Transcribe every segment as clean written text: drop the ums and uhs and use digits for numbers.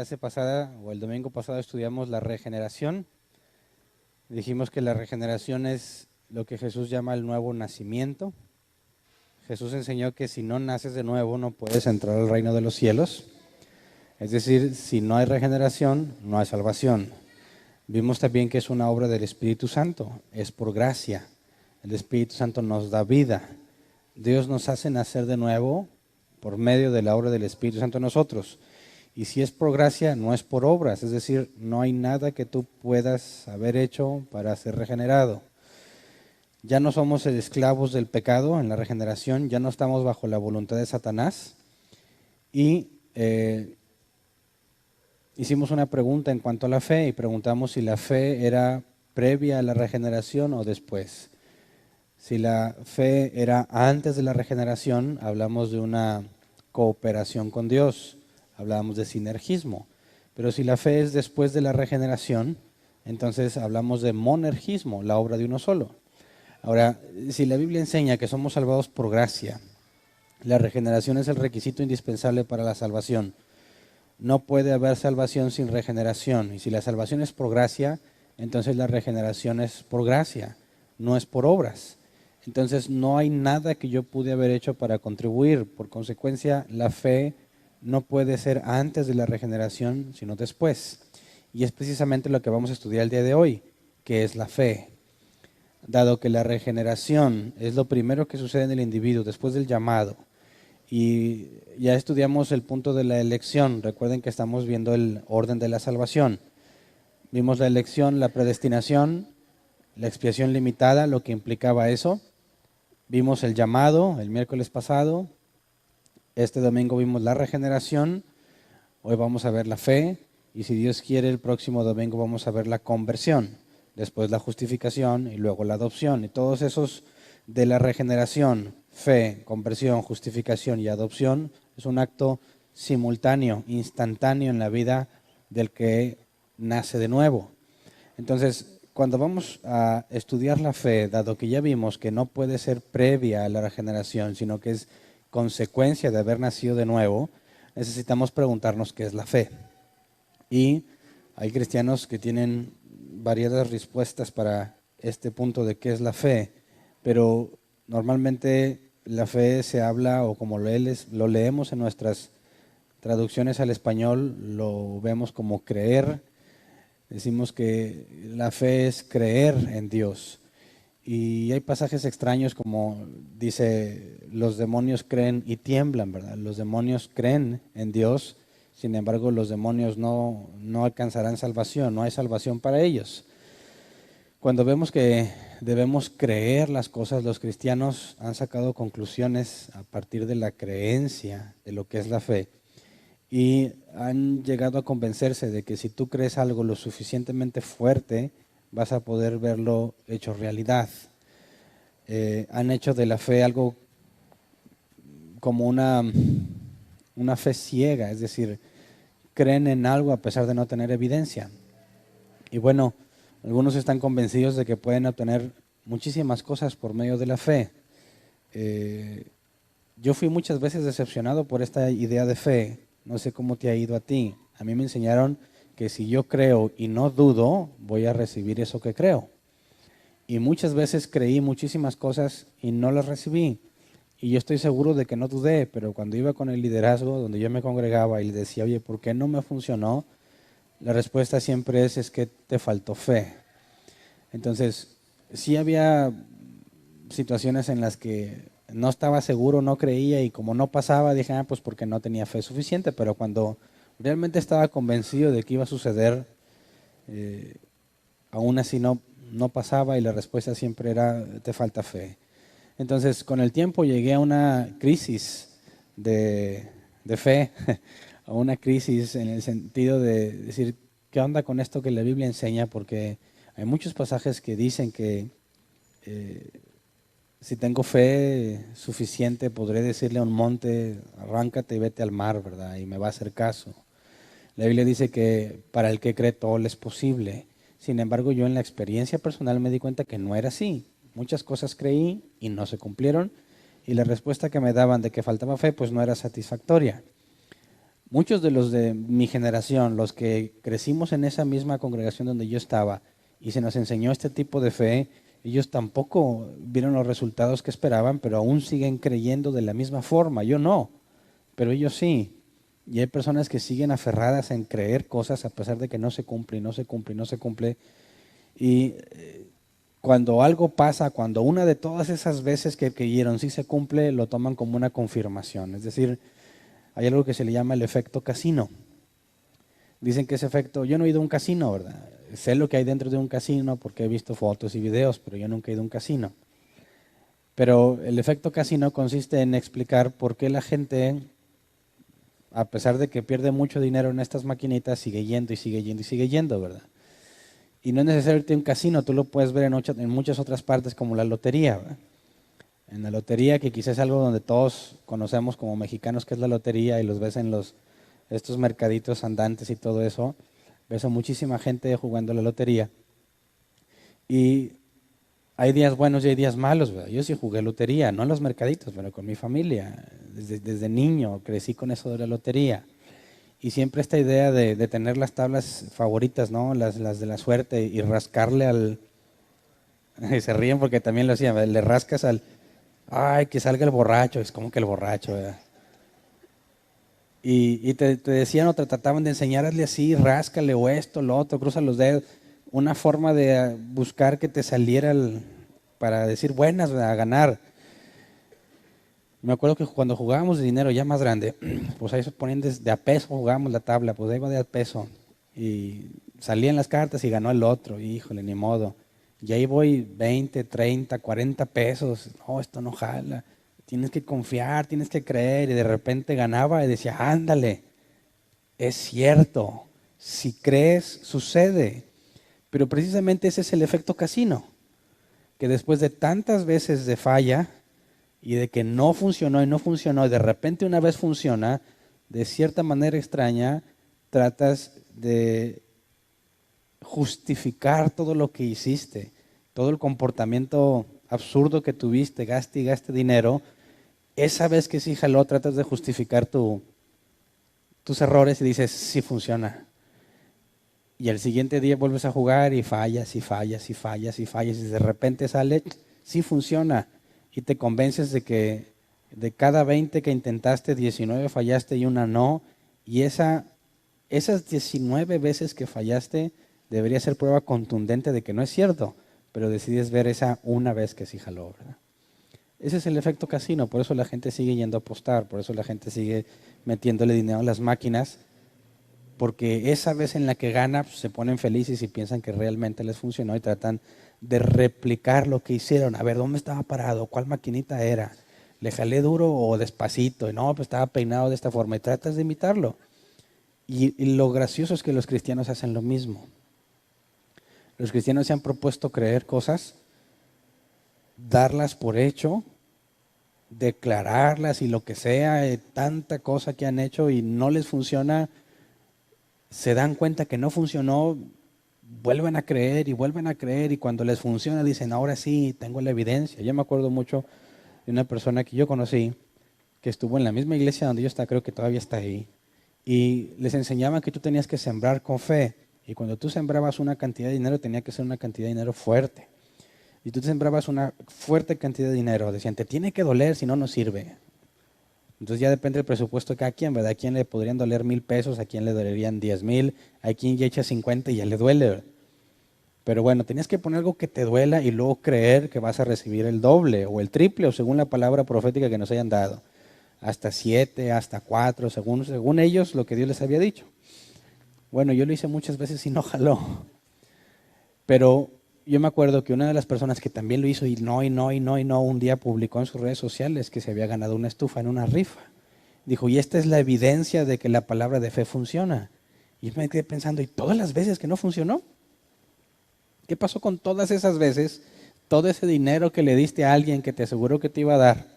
clase pasada o el domingo pasado estudiamos la regeneración. Dijimos que la regeneración es lo que Jesús llama el nuevo nacimiento. Jesús enseñó que si no naces de nuevo no puedes entrar al reino de los cielos. Es decir, si no hay regeneración, no hay salvación. Vimos también que es una obra del Espíritu Santo, es por gracia. El Espíritu Santo nos da vida. Dios nos hace nacer de nuevo por medio de la obra del Espíritu Santo en nosotros. Y si es por gracia, no es por obras, es decir, no hay nada que tú puedas haber hecho para ser regenerado. Ya no somos esclavos del pecado en la regeneración, ya no estamos bajo la voluntad de Satanás. Y hicimos una pregunta en cuanto a la fe y preguntamos si la fe era previa a la regeneración o después. Si la fe era antes de la regeneración, hablamos de una cooperación con Dios, hablábamos de sinergismo. Pero si la fe es después de la regeneración, entonces hablamos de monergismo, la obra de uno solo. Ahora, si la Biblia enseña que somos salvados por gracia, la regeneración es el requisito indispensable para la salvación. No puede haber salvación sin regeneración. Y si la salvación es por gracia, entonces la regeneración es por gracia, no es por obras. Entonces no hay nada que yo pude haber hecho para contribuir. Por consecuencia, la fe no puede ser antes de la regeneración, sino después. Y es precisamente lo que vamos a estudiar el día de hoy, que es la fe. Dado que la regeneración es lo primero que sucede en el individuo después del llamado, y ya estudiamos el punto de la elección. Recuerden que estamos viendo el orden de la salvación. Vimos la elección, la predestinación, la expiación limitada, lo que implicaba eso. Vimos el llamado el miércoles pasado. Este domingo vimos la regeneración. Hoy vamos a ver la fe. Y si Dios quiere, el próximo domingo vamos a ver la conversión. Después la justificación y luego la adopción. Y todos esos de la regeneración, fe, conversión, justificación y adopción, es un acto simultáneo, instantáneo en la vida del que nace de nuevo. Entonces, cuando vamos a estudiar la fe, dado que ya vimos que no puede ser previa a la regeneración, sino que es consecuencia de haber nacido de nuevo, necesitamos preguntarnos qué es la fe. Y hay cristianos que tienen variadas respuestas para este punto de qué es la fe, pero normalmente la fe se habla, o como lo leemos en nuestras traducciones al español, lo vemos como creer. Decimos que la fe es creer en Dios. Y hay pasajes extraños como dice, los demonios creen y tiemblan, ¿verdad? Los demonios creen en Dios, sin embargo los demonios no alcanzarán salvación, no hay salvación para ellos. Cuando vemos que debemos creer las cosas, los cristianos han sacado conclusiones a partir de la creencia de lo que es la fe. Y han llegado a convencerse de que si tú crees algo lo suficientemente fuerte, vas a poder verlo hecho realidad. Han hecho de la fe algo como una fe ciega, es decir, creen en algo a pesar de no tener evidencia. Y bueno, algunos están convencidos de que pueden obtener muchísimas cosas por medio de la fe. Yo fui muchas veces decepcionado por esta idea de fe. No sé cómo te ha ido a ti. A mí me enseñaron que si yo creo y no dudo, voy a recibir eso que creo. Y muchas veces creí muchísimas cosas y no las recibí. Y yo estoy seguro de que no dudé, pero cuando iba con el liderazgo, donde yo me congregaba y le decía, oye, ¿por qué no me funcionó? La respuesta siempre es que te faltó fe. Entonces, sí había situaciones en las que no estaba seguro, no creía, y como no pasaba, dije, pues porque no tenía fe suficiente. Pero cuando realmente estaba convencido de que iba a suceder, aún así no pasaba, y la respuesta siempre era, te falta fe. Entonces, con el tiempo llegué a una crisis de fe, a una crisis en el sentido de decir, ¿qué onda con esto que la Biblia enseña? Porque hay muchos pasajes que dicen que si tengo fe suficiente, podré decirle a un monte, arráncate y vete al mar, ¿verdad? Y me va a hacer caso. La Biblia dice que para el que cree todo le es posible. Sin embargo, yo en la experiencia personal me di cuenta que no era así. Muchas cosas creí y no se cumplieron, y la respuesta que me daban de que faltaba fe, pues no era satisfactoria. Muchos de los de mi generación, los que crecimos en esa misma congregación donde yo estaba y se nos enseñó este tipo de fe, ellos tampoco vieron los resultados que esperaban, pero aún siguen creyendo de la misma forma. Yo no, pero ellos sí. Y hay personas que siguen aferradas en creer cosas a pesar de que no se cumple, y no se cumple, y no se cumple. Y cuando algo pasa, cuando una de todas esas veces que creyeron sí se cumple, lo toman como una confirmación. Es decir, hay algo que se le llama el efecto casino. Dicen que ese efecto, yo no he ido a un casino, ¿verdad? Sé lo que hay dentro de un casino porque he visto fotos y videos, pero yo nunca he ido a un casino. Pero el efecto casino consiste en explicar por qué la gente, a pesar de que pierde mucho dinero en estas maquinitas, sigue yendo y sigue yendo y sigue yendo, ¿verdad? Y no es necesario irte a un casino, tú lo puedes ver en muchas otras partes como la lotería, ¿verdad? En la lotería, que quizás es algo donde todos conocemos como mexicanos que es la lotería y los ves en estos mercaditos andantes y todo eso, ves a muchísima gente jugando la lotería. Y hay días buenos y hay días malos, ¿verdad? Yo sí jugué lotería, no en los mercaditos, pero con mi familia. Desde niño crecí con eso de la lotería. Y siempre esta idea de tener las tablas favoritas, ¿no? Las de la suerte y rascarle al... Y se ríen porque también lo hacían, le rascas al... Ay, que salga el borracho, es como que el borracho, ¿verdad? Y te decían o te trataban de enseñarle así, ráscale o esto, lo otro, cruza los dedos. Una forma de buscar que te saliera para decir buenas, ¿verdad? A ganar. Me acuerdo que cuando jugábamos de dinero ya más grande, pues ahí se ponían de a peso, jugábamos la tabla, pues ahí va de a peso. Y salían las cartas y ganó el otro, híjole, ni modo. Y ahí voy 20, 30, 40 pesos. No, esto no jala. Tienes que confiar, tienes que creer. Y de repente ganaba y decía, ándale, es cierto. Si crees, sucede. Pero precisamente ese es el efecto casino. Que después de tantas veces de falla y de que no funcionó y no funcionó, y de repente una vez funciona, de cierta manera extraña, tratas de justificar todo lo que hiciste, todo el comportamiento absurdo que tuviste, gaste y gaste dinero. Esa vez que sí jaló, tratas de justificar tus errores y dices, sí funciona. Y el siguiente día vuelves a jugar y fallas y fallas y fallas y fallas y de repente sale, sí funciona. Y te convences de que de cada 20 que intentaste, 19 fallaste y una no. Y esas 19 veces que fallaste debería ser prueba contundente de que no es cierto, pero decides ver esa una vez que sí jaló, ¿verdad? Ese es el efecto casino, por eso la gente sigue yendo a apostar, por eso la gente sigue metiéndole dinero a las máquinas, porque esa vez en la que gana pues, se ponen felices y piensan que realmente les funcionó y tratan de replicar lo que hicieron. A ver, ¿dónde estaba parado? ¿Cuál maquinita era? ¿Le jalé duro o despacito? Y no, pues estaba peinado de esta forma y tratas de imitarlo. Y lo gracioso es que los cristianos hacen lo mismo. Los cristianos se han propuesto creer cosas, darlas por hecho, declararlas y lo que sea, tanta cosa que han hecho y no les funciona, se dan cuenta que no funcionó, vuelven a creer y vuelven a creer y cuando les funciona dicen, ahora sí, tengo la evidencia. Yo me acuerdo mucho de una persona que yo conocí que estuvo en la misma iglesia donde yo estaba, creo que todavía está ahí, y les enseñaban que tú tenías que sembrar con fe y cuando tú sembrabas una cantidad de dinero tenía que ser una cantidad de dinero fuerte. Y tú te sembrabas una fuerte cantidad de dinero, decían, te tiene que doler, si no, no sirve. Entonces ya depende del presupuesto de cada quien, ¿verdad? A quién le podrían doler 1,000 pesos, a quién le dolerían 10,000, a quien ya echa 50 y ya le duele, ¿verdad? Pero bueno, tenías que poner algo que te duela y luego creer que vas a recibir el doble o el triple, o según la palabra profética que nos hayan dado. Hasta 7, hasta 4, según ellos lo que Dios les había dicho. Bueno, yo lo hice muchas veces y no jaló. Pero yo me acuerdo que una de las personas que también lo hizo y no, y no, y no, y no, un día publicó en sus redes sociales que se había ganado una estufa en una rifa. Dijo, y esta es la evidencia de que la palabra de fe funciona. Y yo me quedé pensando, ¿y todas las veces que no funcionó? ¿Qué pasó con todas esas veces? Todo ese dinero que le diste a alguien que te aseguró que te iba a dar,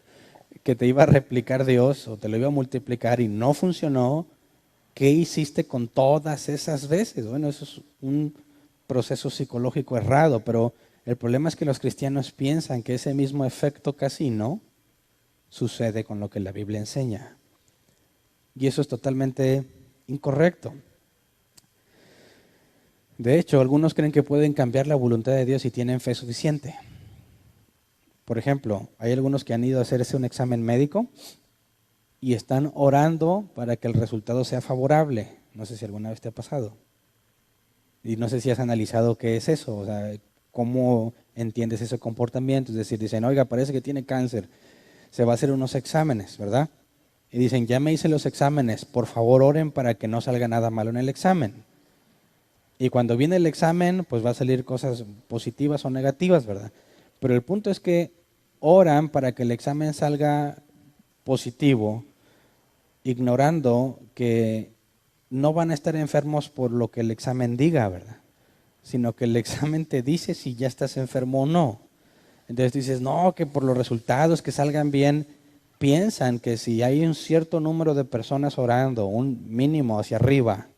que te iba a replicar Dios o te lo iba a multiplicar y no funcionó. ¿Qué hiciste con todas esas veces? Bueno, eso es un proceso psicológico errado, pero el problema es que los cristianos piensan que ese mismo efecto casino sucede con lo que la Biblia enseña. Y eso es totalmente incorrecto. De hecho, algunos creen que pueden cambiar la voluntad de Dios si tienen fe suficiente. Por ejemplo, hay algunos que han ido a hacerse un examen médico y están orando para que el resultado sea favorable. No sé si alguna vez te ha pasado. Y no sé si has analizado qué es eso, o sea, cómo entiendes ese comportamiento. Es decir, dicen, oiga, parece que tiene cáncer, se va a hacer unos exámenes, ¿verdad? Y dicen, ya me hice los exámenes, por favor oren para que no salga nada malo en el examen. Y cuando viene el examen, pues va a salir cosas positivas o negativas, ¿verdad? Pero el punto es que oran para que el examen salga positivo, ignorando que no van a estar enfermos por lo que el examen diga, ¿verdad? Sino que el examen te dice si ya estás enfermo o no. Entonces dices, no, que por los resultados que salgan bien, piensan que si hay un cierto número de personas orando, un mínimo hacia arriba,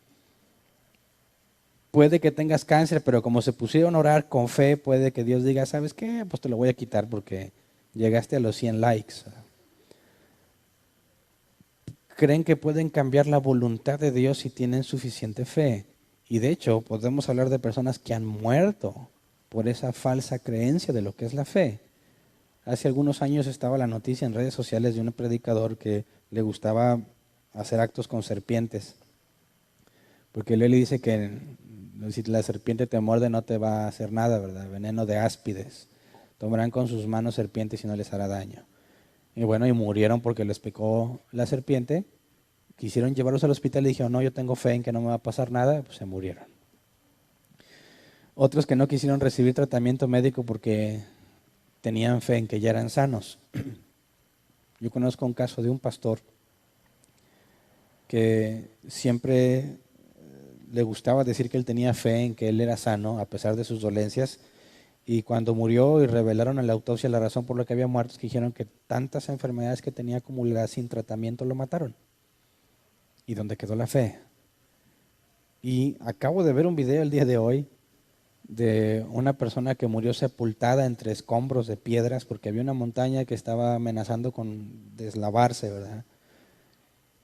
puede que tengas cáncer, pero como se pusieron a orar con fe, puede que Dios diga, ¿sabes qué? Pues te lo voy a quitar porque llegaste a los 100 likes. Creen que pueden cambiar la voluntad de Dios si tienen suficiente fe. Y de hecho, podemos hablar de personas que han muerto por esa falsa creencia de lo que es la fe. Hace algunos años estaba la noticia en redes sociales de un predicador que le gustaba hacer actos con serpientes. Porque él le dice que si la serpiente te muerde no te va a hacer nada, ¿verdad? Veneno de áspides. Tomarán con sus manos serpientes y no les hará daño. Y bueno, y murieron porque les picó la serpiente. Quisieron llevarlos al hospital y dijeron, no, yo tengo fe en que no me va a pasar nada, pues se murieron. Otros que no quisieron recibir tratamiento médico porque tenían fe en que ya eran sanos. Yo conozco un caso de un pastor que siempre le gustaba decir que él tenía fe en que él era sano a pesar de sus dolencias, y cuando murió y revelaron en la autopsia la razón por la que había muerto, es que dijeron que tantas enfermedades que tenía acumuladas sin tratamiento lo mataron. ¿Y dónde quedó la fe? Y acabo de ver un video el día de hoy de una persona que murió sepultada entre escombros de piedras porque había una montaña que estaba amenazando con deslavarse, ¿verdad?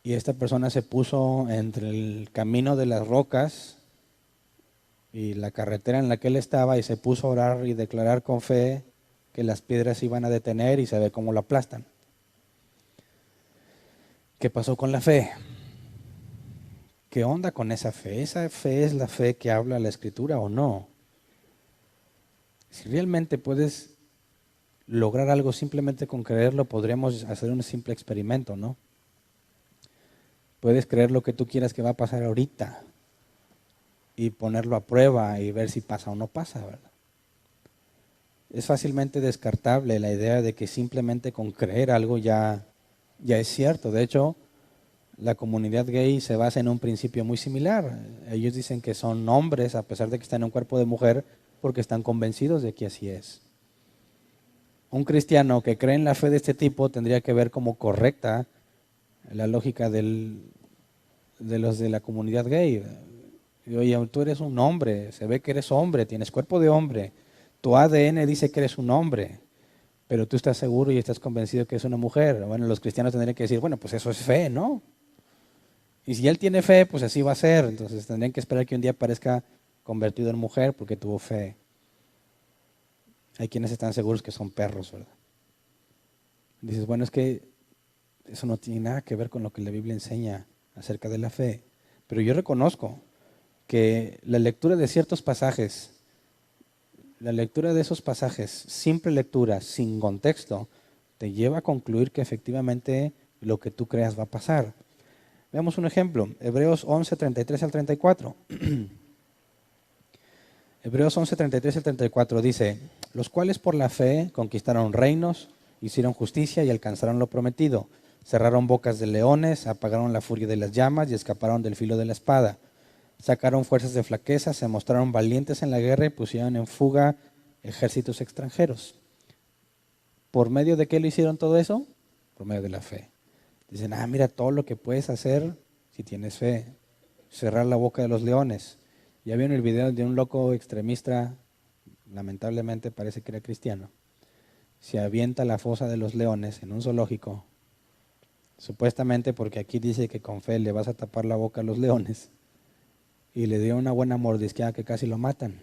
Y esta persona se puso entre el camino de las rocas y la carretera en la que él estaba y se puso a orar y declarar con fe que las piedras se iban a detener y se ve cómo lo aplastan. ¿Qué pasó con la fe? ¿Qué onda con esa fe? ¿Esa fe es la fe que habla la Escritura o no? Si realmente puedes lograr algo simplemente con creerlo, podríamos hacer un simple experimento, ¿no? Puedes creer lo que tú quieras que va a pasar ahorita y ponerlo a prueba y ver si pasa o no pasa, ¿verdad? Es fácilmente descartable la idea de que simplemente con creer algo ya es cierto. De hecho, la comunidad gay se basa en un principio muy similar. Ellos dicen que son hombres a pesar de que están en un cuerpo de mujer porque están convencidos de que así es. Un cristiano que cree en la fe de este tipo tendría que ver como correcta la lógica de los de la comunidad gay. Y, oye, tú eres un hombre, se ve que eres hombre, tienes cuerpo de hombre, tu ADN dice que eres un hombre, pero tú estás seguro y estás convencido que es una mujer. Bueno, los cristianos tendrían que decir, bueno, pues eso es fe, ¿no? Y si él tiene fe, pues así va a ser. Entonces tendrían que esperar que un día aparezca convertido en mujer porque tuvo fe. Hay quienes están seguros que son perros, ¿verdad? Dices, bueno, es que eso no tiene nada que ver con lo que la Biblia enseña acerca de la fe. Pero yo reconozco que la lectura de ciertos pasajes, la lectura de esos pasajes, simple lectura, sin contexto, te lleva a concluir que efectivamente lo que tú creas va a pasar. Veamos un ejemplo, Hebreos 11, 33 al 34. Hebreos 11, 33 al 34 dice, los cuales por la fe conquistaron reinos, hicieron justicia y alcanzaron lo prometido. Cerraron bocas de leones, apagaron la furia de las llamas y escaparon del filo de la espada. Sacaron fuerzas de flaqueza, se mostraron valientes en la guerra y pusieron en fuga ejércitos extranjeros. ¿Por medio de qué lo hicieron todo eso? Por medio de la fe. Dicen, mira todo lo que puedes hacer si tienes fe. Cerrar la boca de los leones. Ya vieron el video de un loco extremista, lamentablemente parece que era cristiano. Se avienta a la fosa de los leones en un zoológico Supuestamente porque aquí dice que con fe le vas a tapar la boca a los leones. Y le dio una buena mordisqueada que casi lo matan.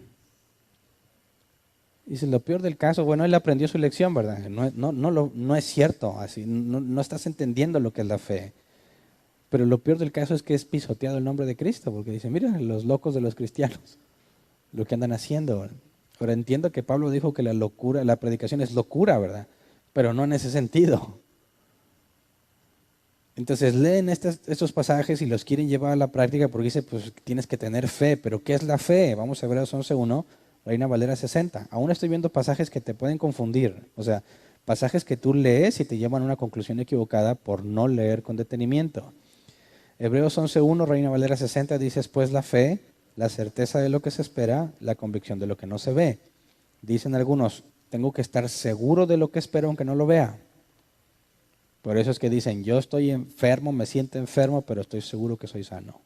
Dice, lo peor del caso, bueno, él aprendió su lección, ¿verdad? No es cierto, así, no estás entendiendo lo que es la fe. Pero lo peor del caso es que es pisoteado el nombre de Cristo, porque dice, mira, los locos de los cristianos, lo que andan haciendo, ¿verdad? Ahora entiendo que Pablo dijo que la locura, la predicación es locura, ¿verdad? Pero no en ese sentido. Entonces leen estos pasajes y los quieren llevar a la práctica porque dice, pues tienes que tener fe. Pero ¿qué es la fe? Vamos a Hebreos 11:1, Reina Valera 60. Aún estoy viendo pasajes que te pueden confundir. O sea, pasajes que tú lees y te llevan a una conclusión equivocada por no leer con detenimiento. Hebreos 11:1, Reina Valera 60, dice, pues la fe, la certeza de lo que se espera, la convicción de lo que no se ve. Dicen algunos, tengo que estar seguro de lo que espero aunque no lo vea. Por eso es que dicen, yo estoy enfermo, me siento enfermo, pero estoy seguro que soy sano.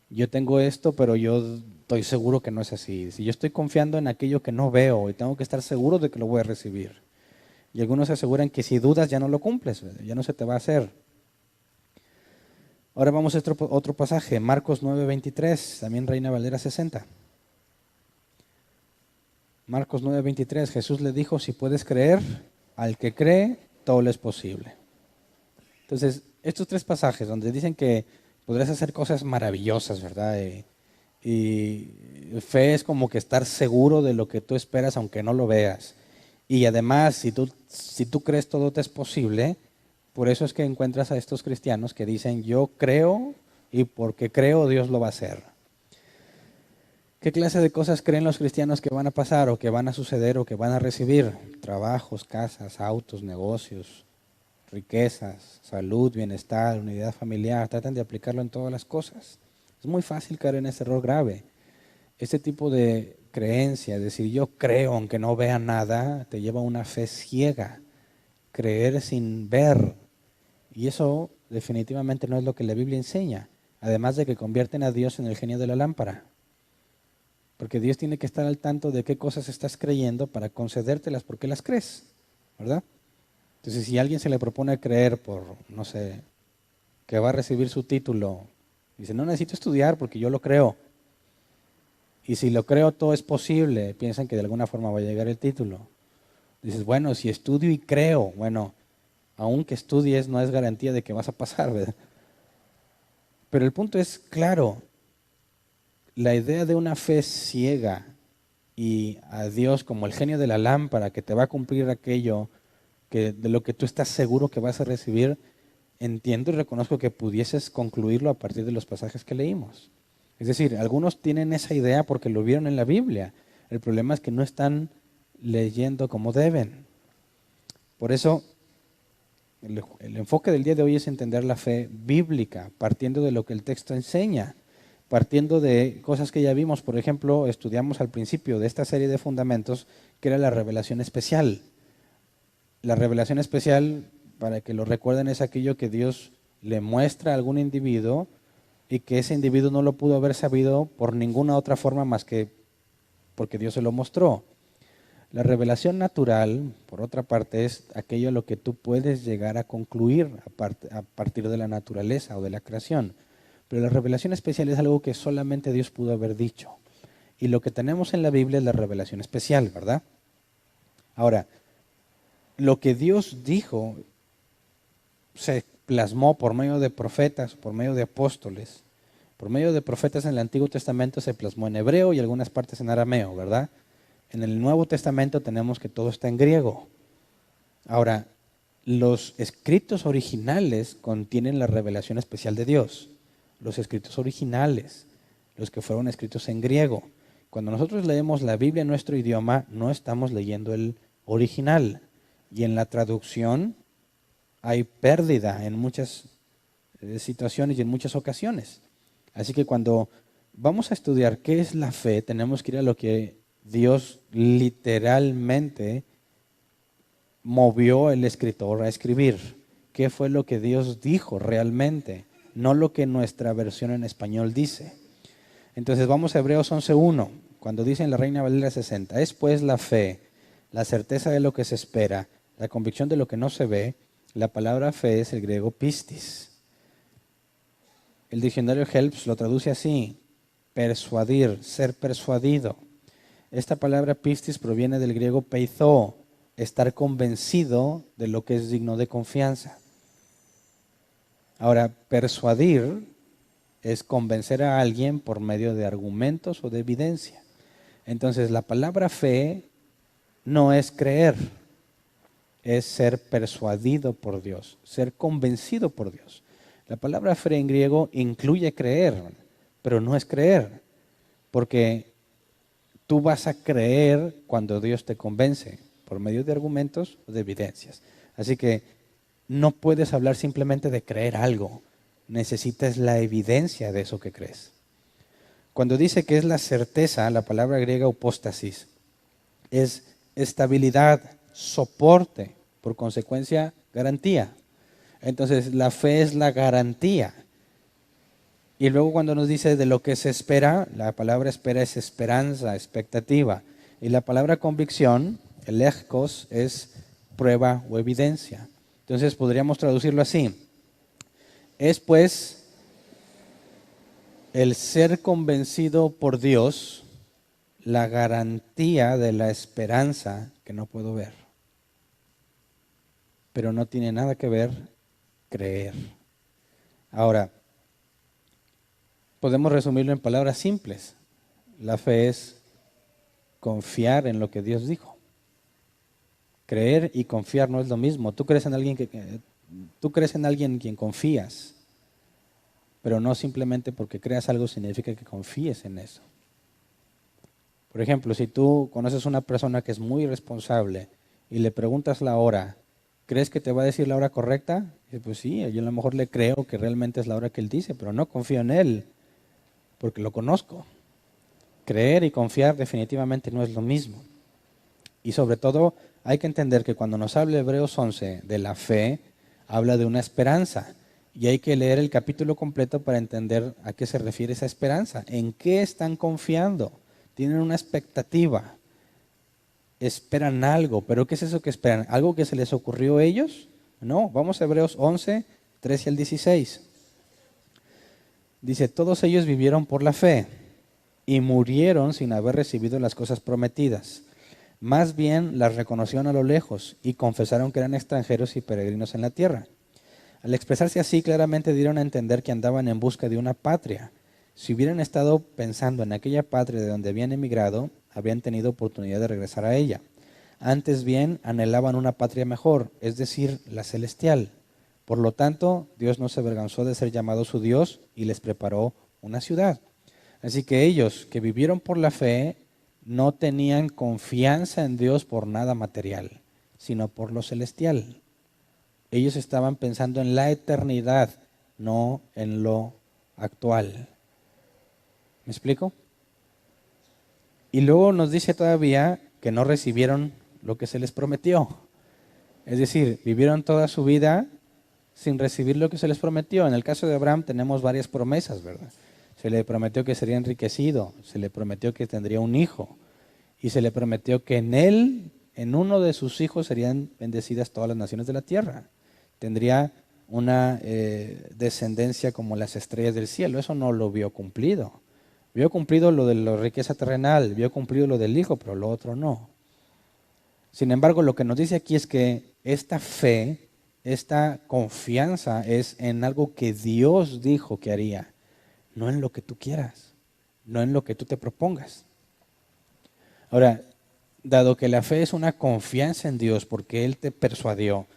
Yo tengo esto, pero yo estoy seguro que no es así. Si yo estoy confiando en aquello que no veo y tengo que estar seguro de que lo voy a recibir. Y algunos aseguran que si dudas ya no lo cumples, ya no se te va a hacer. Ahora vamos a otro pasaje, Marcos 9:23, también Reina Valera 60. Marcos 9:23, Jesús le dijo, si puedes creer, al que cree, todo le es posible. Entonces, estos tres pasajes donde dicen que podrás hacer cosas maravillosas, ¿verdad? Y fe es como que estar seguro de lo que tú esperas aunque no lo veas. Y además, si tú crees todo te es posible, por eso es que encuentras a estos cristianos que dicen, yo creo y porque creo Dios lo va a hacer. ¿Qué clase de cosas creen los cristianos que van a pasar o que van a suceder o que van a recibir? Trabajos, casas, autos, negocios, riquezas, salud, bienestar, unidad familiar. Tratan de aplicarlo en todas las cosas. Es muy fácil caer en ese error grave. Este tipo de creencia, decir yo creo aunque no vea nada, te lleva a una fe ciega. Creer sin ver. Y eso definitivamente no es lo que la Biblia enseña. Además de que convierten a Dios en el genio de la lámpara. Porque Dios tiene que estar al tanto de qué cosas estás creyendo para concedértelas porque las crees, ¿verdad? Entonces, si a alguien se le propone creer por, no sé, que va a recibir su título, dice, no necesito estudiar porque yo lo creo. Y si lo creo, todo es posible. Piensan que de alguna forma va a llegar el título. Dices, bueno, si estudio y creo, bueno, aunque estudies no es garantía de que vas a pasar, ¿verdad? Pero el punto es claro, la idea de una fe ciega y a Dios como el genio de la lámpara que te va a cumplir aquello de lo que tú estás seguro que vas a recibir, entiendo y reconozco que pudieses concluirlo a partir de los pasajes que leímos. Es decir, algunos tienen esa idea porque lo vieron en la Biblia. El problema es que no están leyendo como deben. Por eso, el enfoque del día de hoy es entender la fe bíblica, partiendo de lo que el texto enseña, partiendo de cosas que ya vimos. Por ejemplo, estudiamos al principio de esta serie de fundamentos, que era la revelación especial. La revelación especial, para que lo recuerden, es aquello que Dios le muestra a algún individuo y que ese individuo no lo pudo haber sabido por ninguna otra forma más que porque Dios se lo mostró. La revelación natural, por otra parte, es aquello a lo que tú puedes llegar a concluir a partir de la naturaleza o de la creación. Pero la revelación especial es algo que solamente Dios pudo haber dicho. Y lo que tenemos en la Biblia es la revelación especial, ¿verdad? Ahora, lo que Dios dijo se plasmó por medio de profetas, por medio de apóstoles. Por medio de profetas en el Antiguo Testamento se plasmó en hebreo y algunas partes en arameo, ¿verdad? En el Nuevo Testamento tenemos que todo está en griego. Ahora, los escritos originales contienen la revelación especial de Dios. Los escritos originales, los que fueron escritos en griego. Cuando nosotros leemos la Biblia en nuestro idioma, no estamos leyendo el original. Y en la traducción hay pérdida en muchas situaciones y en muchas ocasiones. Así que cuando vamos a estudiar qué es la fe, tenemos que ir a lo que Dios literalmente movió el escritor a escribir. ¿Qué fue lo que Dios dijo realmente? No lo que nuestra versión en español dice. Entonces vamos a Hebreos 11:1, cuando dice en la Reina Valera 60, es pues la fe, la certeza de lo que se espera, la convicción de lo que no se ve, La palabra fe es el griego pistis. El diccionario Helps lo traduce así: persuadir, ser persuadido. Esta palabra pistis proviene del griego peithó, estar convencido de lo que es digno de confianza. Ahora, persuadir es convencer a alguien por medio de argumentos o de evidencia. Entonces, la palabra fe no es creer, es ser persuadido por Dios, ser convencido por Dios. La palabra fe en griego incluye creer, pero no es creer, porque tú vas a creer cuando Dios te convence, por medio de argumentos o de evidencias. Así que no puedes hablar simplemente de creer algo, necesitas la evidencia de eso que crees. Cuando dice que es la certeza, la palabra griega upóstasis, es estabilidad, soporte, por consecuencia, garantía. Entonces, la fe es la garantía. Y luego cuando nos dice de lo que se espera, la palabra espera es esperanza, expectativa. Y la palabra convicción, el echos, es prueba o evidencia. Entonces, podríamos traducirlo así. Es pues el ser convencido por Dios la garantía de la esperanza que no puedo ver. Pero no tiene nada que ver creer. Ahora, podemos resumirlo en palabras simples. La fe es confiar en lo que Dios dijo. Creer y confiar no es lo mismo. Tú crees en alguien en quien confías, pero no simplemente porque creas algo significa que confíes en eso. Por ejemplo, si tú conoces a una persona que es muy responsable y le preguntas la hora, ¿crees que te va a decir la hora correcta? Y pues sí, yo a lo mejor le creo que realmente es la hora que él dice, pero no confío en él porque lo conozco. Creer y confiar definitivamente no es lo mismo. Y sobre todo hay que entender que cuando nos habla Hebreos 11 de la fe, habla de una esperanza. Y hay que leer el capítulo completo para entender a qué se refiere esa esperanza. ¿En qué están confiando? Tienen una expectativa. Esperan algo. ¿Pero qué es eso que esperan? ¿Algo que se les ocurrió a ellos? No. Vamos a Hebreos 11, 13 al 16. Dice, todos ellos vivieron por la fe y murieron sin haber recibido las cosas prometidas. Más bien las reconocieron a lo lejos y confesaron que eran extranjeros y peregrinos en la tierra. Al expresarse así, claramente dieron a entender que andaban en busca de una patria. Si hubieran estado pensando en aquella patria de donde habían emigrado, habrían tenido oportunidad de regresar a ella. Antes bien, anhelaban una patria mejor, es decir, la celestial. Por lo tanto, Dios no se avergonzó de ser llamado su Dios y les preparó una ciudad. Así que ellos que vivieron por la fe no tenían confianza en Dios por nada material, sino por lo celestial. Ellos estaban pensando en la eternidad, no en lo actual. ¿Me explico? Y luego nos dice todavía que no recibieron lo que se les prometió. Es decir, vivieron toda su vida sin recibir lo que se les prometió. En el caso de Abraham tenemos varias promesas, ¿verdad? Se le prometió que sería enriquecido, se le prometió que tendría un hijo y se le prometió que en él, en uno de sus hijos, serían bendecidas todas las naciones de la tierra. Tendría una descendencia como las estrellas del cielo. Eso no lo vio cumplido. Vio cumplido lo de la riqueza terrenal, vio cumplido lo del hijo, pero lo otro no. Sin embargo, lo que nos dice aquí es que esta fe, esta confianza es en algo que Dios dijo que haría, no en lo que tú quieras, no en lo que tú te propongas. Ahora, dado que la fe es una confianza en Dios porque Él te persuadió,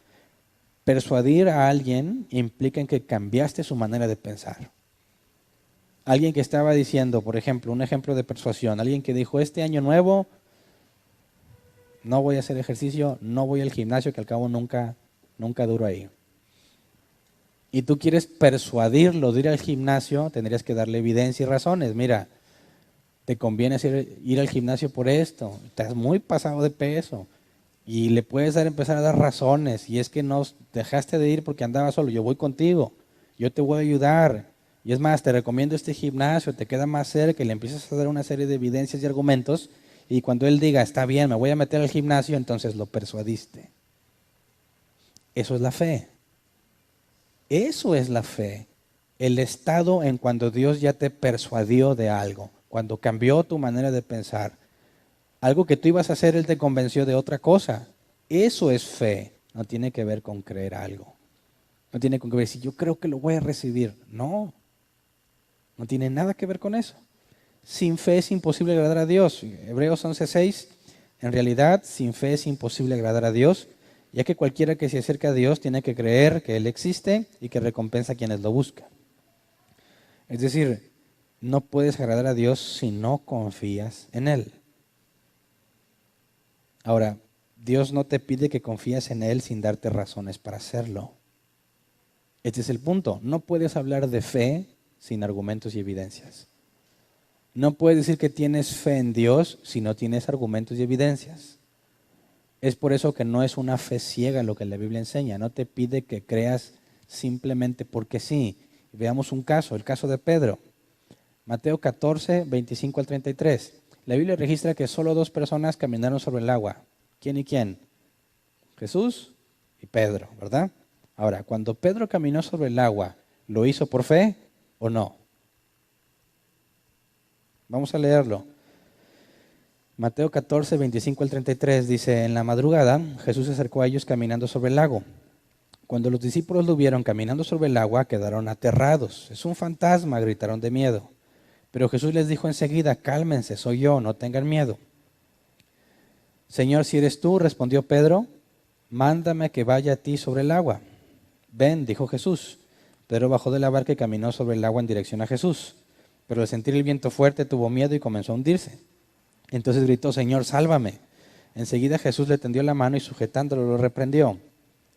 persuadir a alguien implica en que cambiaste su manera de pensar. Alguien que estaba diciendo, por ejemplo, un ejemplo de persuasión, alguien que dijo, este año nuevo no voy a hacer ejercicio, no voy al gimnasio, que al cabo nunca duro ahí. Y tú quieres persuadirlo de ir al gimnasio, tendrías que darle evidencia y razones. Mira, te conviene ir al gimnasio por esto, estás muy pasado de peso. Y le puedes empezar a dar razones. Y es que no dejaste de ir porque andabas solo. Yo voy contigo. Yo te voy a ayudar. Y es más, te recomiendo este gimnasio. Te queda más cerca. Y le empiezas a dar una serie de evidencias y argumentos. Y cuando él diga, está bien, me voy a meter al gimnasio, entonces lo persuadiste. Eso es la fe. Eso es la fe. El estado en cuando Dios ya te persuadió de algo, cuando cambió tu manera de pensar. Algo que tú ibas a hacer, Él te convenció de otra cosa. Eso es fe. No tiene que ver con creer algo. No tiene que ver si yo creo que lo voy a recibir. No. No tiene nada que ver con eso. Sin fe es imposible agradar a Dios. Hebreos 11:6. En realidad, sin fe es imposible agradar a Dios, ya que cualquiera que se acerca a Dios tiene que creer que Él existe y que recompensa a quienes lo buscan. Es decir, no puedes agradar a Dios si no confías en Él. Ahora, Dios no te pide que confíes en Él sin darte razones para hacerlo. Este es el punto. No puedes hablar de fe sin argumentos y evidencias. No puedes decir que tienes fe en Dios si no tienes argumentos y evidencias. Es por eso que no es una fe ciega lo que la Biblia enseña. No te pide que creas simplemente porque sí. Veamos un caso, el caso de Pedro. Mateo 14, 25 al 33. La Biblia registra que solo 2 personas caminaron sobre el agua. ¿Quién y quién? Jesús y Pedro, ¿verdad? Ahora, cuando Pedro caminó sobre el agua, ¿lo hizo por fe o no? Vamos a leerlo. Mateo 14, 25 al 33 dice, en la madrugada Jesús se acercó a ellos caminando sobre el lago. Cuando los discípulos lo vieron caminando sobre el agua, quedaron aterrados. Es un fantasma, gritaron de miedo. Pero Jesús les dijo enseguida, cálmense, soy yo, no tengan miedo. Señor, si eres tú, respondió Pedro, mándame que vaya a ti sobre el agua. Ven, dijo Jesús. Pedro bajó de la barca y caminó sobre el agua en dirección a Jesús. Pero al sentir el viento fuerte tuvo miedo y comenzó a hundirse. Entonces gritó, Señor, sálvame. Enseguida Jesús le tendió la mano y sujetándolo lo reprendió.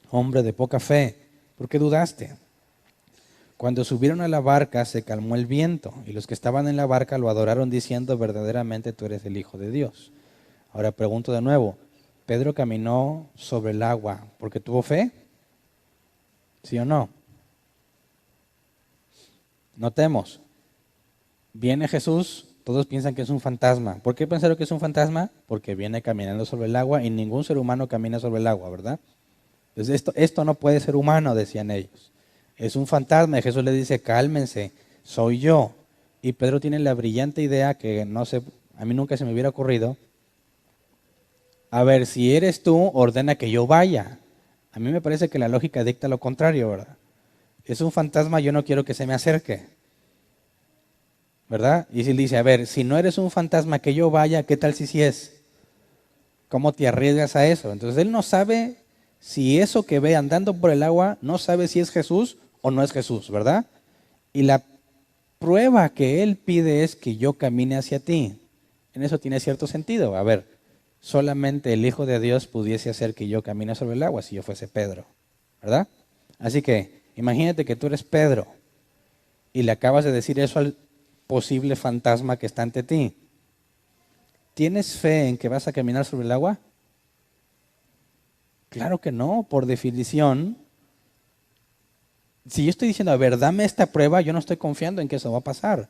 Hombre de poca fe, ¿por qué dudaste? Cuando subieron a la barca se calmó el viento y los que estaban en la barca lo adoraron diciendo, verdaderamente tú eres el Hijo de Dios. Ahora pregunto de nuevo, ¿Pedro caminó sobre el agua porque tuvo fe? ¿Sí o no? Notemos, viene Jesús, todos piensan que es un fantasma. ¿Por qué pensaron que es un fantasma? Porque viene caminando sobre el agua y ningún ser humano camina sobre el agua, ¿verdad? Entonces esto no puede ser humano, decían ellos. Es un fantasma y Jesús le dice, cálmense, soy yo. Y Pedro tiene la brillante idea que no sé, a mí nunca se me hubiera ocurrido. A ver, si eres tú, ordena que yo vaya. A mí me parece que la lógica dicta lo contrario, ¿verdad? Es un fantasma, yo no quiero que se me acerque. ¿Verdad? Y si él dice, a ver, si no eres un fantasma que yo vaya, ¿qué tal si sí es? ¿Cómo te arriesgas a eso? Entonces él no sabe si eso que ve andando por el agua, no sabe si es Jesús o no es Jesús, ¿verdad? Y la prueba que él pide es que yo camine hacia ti. En eso tiene cierto sentido. A ver, solamente el Hijo de Dios pudiese hacer que yo camine sobre el agua si yo fuese Pedro, ¿verdad? Así que imagínate que tú eres Pedro y le acabas de decir eso al posible fantasma que está ante ti. ¿Tienes fe en que vas a caminar sobre el agua? Claro que no, por definición. Si yo estoy diciendo, a ver, dame esta prueba, yo no estoy confiando en que eso va a pasar.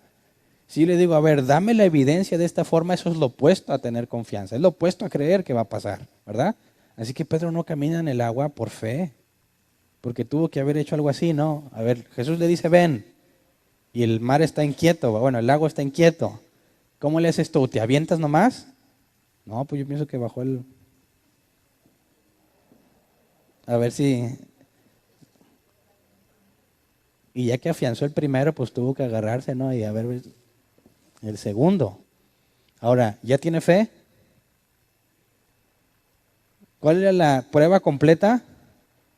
Si yo le digo, a ver, dame la evidencia de esta forma, eso es lo opuesto a tener confianza, es lo opuesto a creer que va a pasar, ¿verdad? Así que Pedro no camina en el agua por fe, porque tuvo que haber hecho algo así, ¿no? A ver, Jesús le dice, ven, y el mar está inquieto, bueno, el lago está inquieto. ¿Cómo le haces tú? ¿Te avientas nomás? No, pues yo pienso que bajó el... A ver si... Y ya que afianzó el primero, pues tuvo que agarrarse, ¿no? Y a ver el segundo. Ahora, ¿ya tiene fe? ¿Cuál era la prueba completa?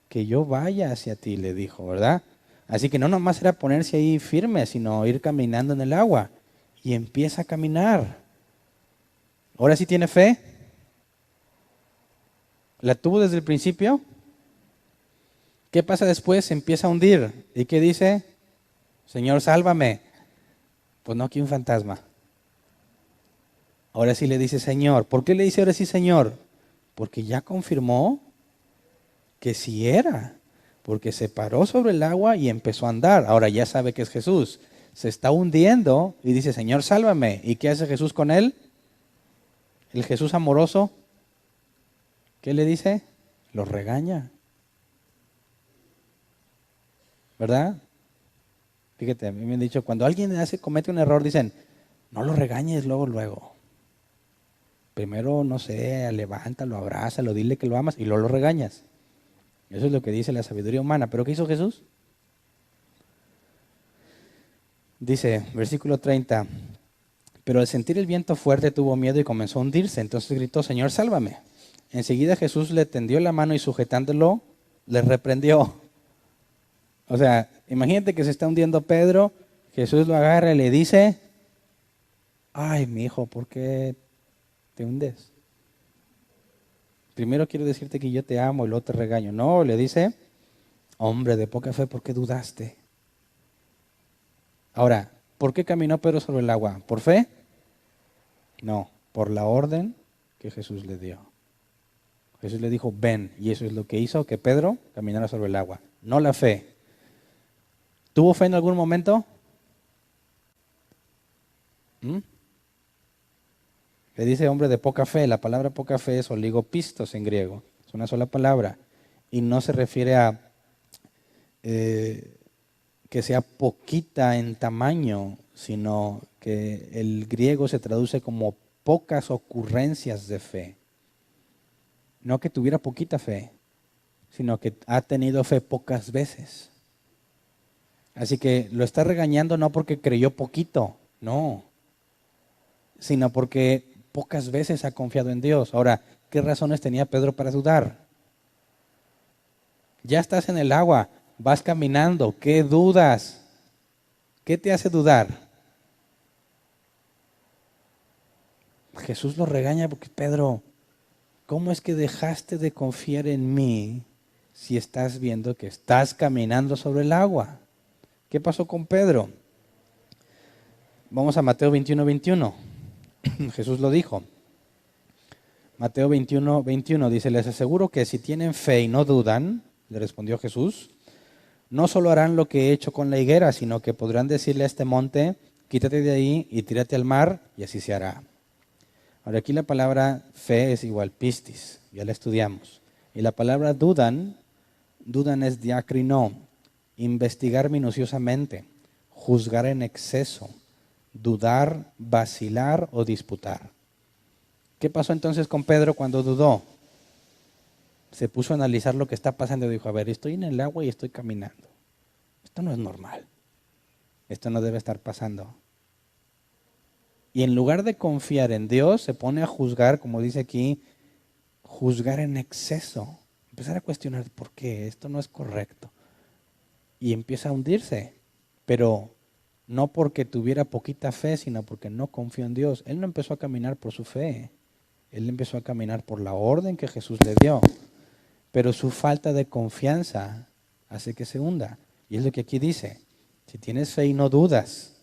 Que yo vaya hacia ti, le dijo, ¿verdad? Así que no nomás era ponerse ahí firme, sino ir caminando en el agua. Y empieza a caminar. ¿Ahora sí tiene fe? ¿La tuvo desde el principio? ¿Qué pasa después? Se empieza a hundir. ¿Y qué dice? Señor, sálvame. Pues no, aquí un fantasma. Ahora sí le dice Señor. ¿Por qué le dice ahora sí Señor? Porque ya confirmó que sí era. Porque se paró sobre el agua y empezó a andar. Ahora ya sabe que es Jesús. Se está hundiendo y dice, Señor, sálvame. ¿Y qué hace Jesús con él? El Jesús amoroso, ¿qué le dice? Lo regaña. ¿verdad? Fíjate, a mí me han dicho, cuando alguien comete un error, dicen, no lo regañes luego. Primero, no sé, levántalo, abrázalo, dile que lo amas y luego lo regañas. Eso es lo que dice la sabiduría humana. ¿Pero qué hizo Jesús? Dice, versículo 30, pero al sentir el viento fuerte tuvo miedo y comenzó a hundirse. Entonces gritó, Señor, sálvame. Enseguida Jesús le tendió la mano y sujetándolo, le reprendió. O sea, imagínate que se está hundiendo Pedro, Jesús lo agarra y le dice, ay, mi hijo, ¿por qué te hundes? Primero quiero decirte que yo te amo y luego te regaño. No, le dice, hombre de poca fe, ¿por qué dudaste? Ahora, ¿por qué caminó Pedro sobre el agua? ¿Por fe? No, por la orden que Jesús le dio. Jesús le dijo, ven, y eso es lo que hizo que Pedro caminara sobre el agua, no la fe. ¿Tuvo fe en algún momento? Le dice hombre de poca fe. La palabra poca fe es oligopistos en griego. Es una sola palabra. Y no se refiere a que sea poquita en tamaño, sino que el griego se traduce como pocas ocurrencias de fe. No que tuviera poquita fe, sino que ha tenido fe pocas veces. Así que lo está regañando no porque creyó poquito, no, sino porque pocas veces ha confiado en Dios. Ahora, ¿qué razones tenía Pedro para dudar? Ya estás en el agua, vas caminando, ¿qué dudas? ¿Qué te hace dudar? Jesús lo regaña porque, Pedro, ¿cómo es que dejaste de confiar en mí si estás viendo que estás caminando sobre el agua? ¿Qué pasó con Pedro? Vamos a Mateo 21:21. Jesús lo dijo. Mateo 21:21 dice, les aseguro que si tienen fe y no dudan, le respondió Jesús, no solo harán lo que he hecho con la higuera, sino que podrán decirle a este monte, quítate de ahí y tírate al mar, y así se hará. Ahora aquí la palabra fe es igual pistis, ya la estudiamos. Y la palabra dudan es diacrino, investigar minuciosamente, juzgar en exceso, dudar, vacilar o disputar. ¿Qué pasó entonces con Pedro cuando dudó? Se puso a analizar lo que está pasando y dijo, a ver, estoy en el agua y estoy caminando. Esto no es normal. Esto no debe estar pasando. Y en lugar de confiar en Dios, se pone a juzgar, como dice aquí, juzgar en exceso. Empezar a cuestionar por qué esto no es correcto. Y empieza a hundirse. Pero no porque tuviera poquita fe, sino porque no confió en Dios. Él no empezó a caminar por su fe. Él empezó a caminar por la orden que Jesús le dio. Pero su falta de confianza hace que se hunda. Y es lo que aquí dice. Si tienes fe y no dudas,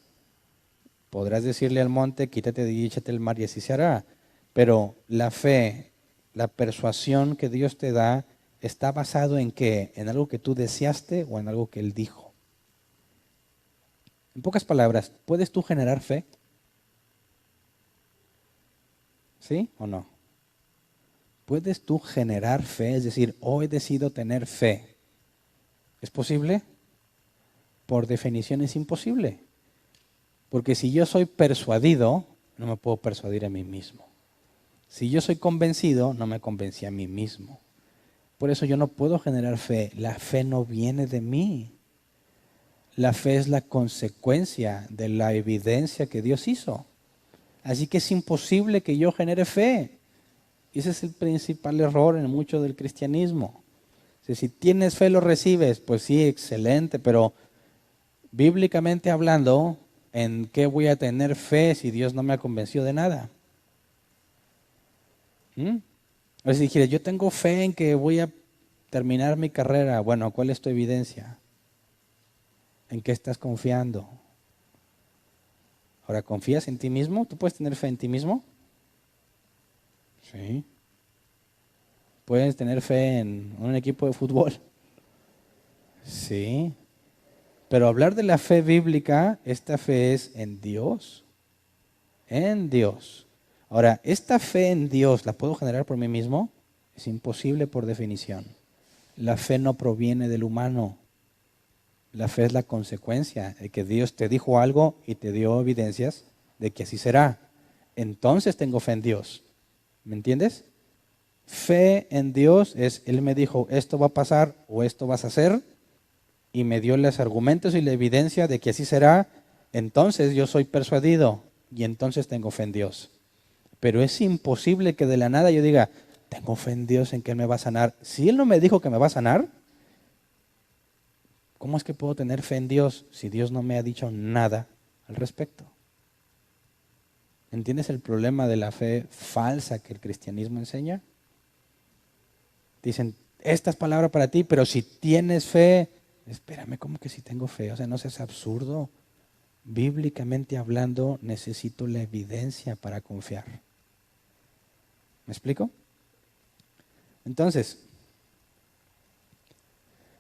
podrás decirle al monte, quítate de ahí, échate al mar y así se hará. Pero la fe, la persuasión que Dios te da, está basado en qué? ¿En algo que tú deseaste o en algo que Él dijo? En pocas palabras, ¿puedes tú generar fe? ¿Sí o no? ¿Puedes tú generar fe? Es decir, hoy decido tener fe. ¿Es posible? Por definición es imposible. Porque si yo soy persuadido, no me puedo persuadir a mí mismo. Si yo soy convencido, no me convencí a mí mismo. Por eso yo no puedo generar fe. La fe no viene de mí. La fe es la consecuencia de la evidencia que Dios hizo. Así que es imposible que yo genere fe. Y ese es el principal error en mucho del cristianismo. Si tienes fe, lo recibes. Pues sí, excelente, pero bíblicamente hablando, ¿en qué voy a tener fe si Dios no me ha convencido de nada? O si dijera, yo tengo fe en que voy a terminar mi carrera. Bueno, ¿cuál es tu evidencia? ¿En qué estás confiando? Ahora, ¿confías en ti mismo? ¿Tú puedes tener fe en ti mismo? Sí. ¿Puedes tener fe en un equipo de fútbol? Sí. Pero hablar de la fe bíblica, esta fe es en Dios. En Dios. Ahora, ¿esta fe en Dios la puedo generar por mí mismo? Es imposible por definición. La fe no proviene del humano. La fe es la consecuencia de que Dios te dijo algo y te dio evidencias de que así será. Entonces tengo fe en Dios. ¿Me entiendes? Fe en Dios es, Él me dijo, esto va a pasar o esto vas a hacer, y me dio los argumentos y la evidencia de que así será. Entonces yo soy persuadido y entonces tengo fe en Dios. Pero es imposible que de la nada yo diga, tengo fe en Dios en que Él me va a sanar. Si Él no me dijo que me va a sanar, ¿cómo es que puedo tener fe en Dios si Dios no me ha dicho nada al respecto? ¿Entiendes el problema de la fe falsa que el cristianismo enseña? Dicen, esta es palabra para ti, pero si tienes fe, espérame, ¿cómo que si tengo fe? O sea, no seas absurdo. Bíblicamente hablando, necesito la evidencia para confiar. ¿Me explico? Entonces,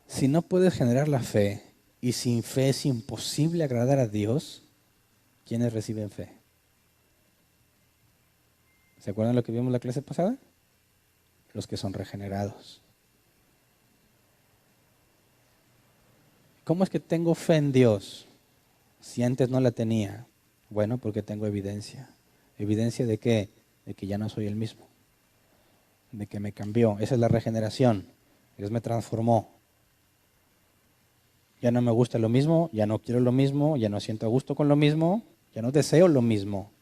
si no puedes generar la fe y sin fe es imposible agradar a Dios, ¿quiénes reciben fe? ¿Se acuerdan lo que vimos la clase pasada? Los que son regenerados. ¿Cómo es que tengo fe en Dios si antes no la tenía? Bueno, porque tengo evidencia. ¿Evidencia de qué? De que ya no soy el mismo. De que me cambió. Esa es la regeneración. Dios me transformó. Ya no me gusta lo mismo, ya no quiero lo mismo, ya no siento a gusto con lo mismo, ya no deseo lo mismo.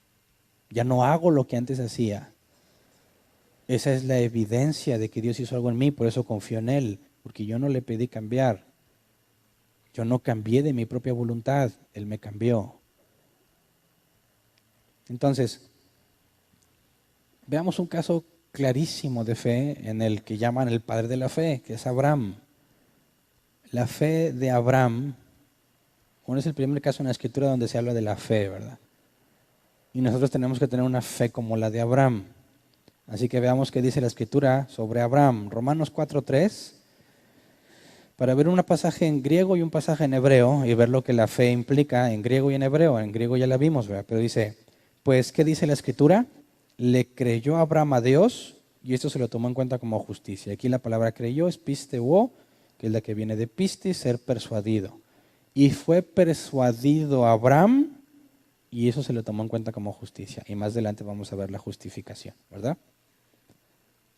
Ya no hago lo que antes hacía. Esa es la evidencia de que Dios hizo algo en mí, por eso confío en Él, porque yo no le pedí cambiar. Yo no cambié de mi propia voluntad, Él me cambió. Entonces, veamos un caso clarísimo de fe en el que llaman el padre de la fe, que es Abraham. La fe de Abraham, bueno, es el primer caso en la Escritura donde se habla de la fe, ¿verdad? Y nosotros tenemos que tener una fe como la de Abraham. Así que veamos qué dice la Escritura sobre Abraham. Romanos 4:3, para ver un pasaje en griego y un pasaje en hebreo y ver lo que la fe implica en griego y en hebreo. En griego ya la vimos, ¿verdad? Pero dice, pues, ¿qué dice la Escritura? Le creyó Abraham a Dios y esto se lo tomó en cuenta como justicia. Aquí la palabra creyó es pisteuo, que es la que viene de pistis, ser persuadido. Y fue persuadido Abraham y eso se lo tomó en cuenta como justicia. Y más adelante vamos a ver la justificación, ¿verdad?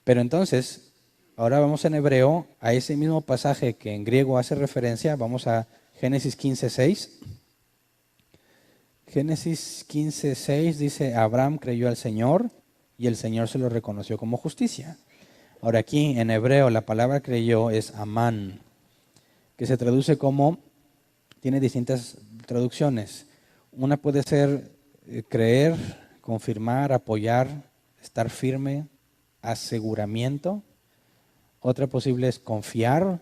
Pero entonces, ahora vamos en hebreo a ese mismo pasaje que en griego hace referencia. Vamos a Génesis 15:6. Génesis 15:6 dice, Abraham creyó al Señor y el Señor se lo reconoció como justicia. Ahora aquí en hebreo la palabra creyó es amán, que se traduce como, tiene distintas traducciones. Una puede ser creer, confirmar, apoyar, estar firme, aseguramiento. Otra posible es confiar.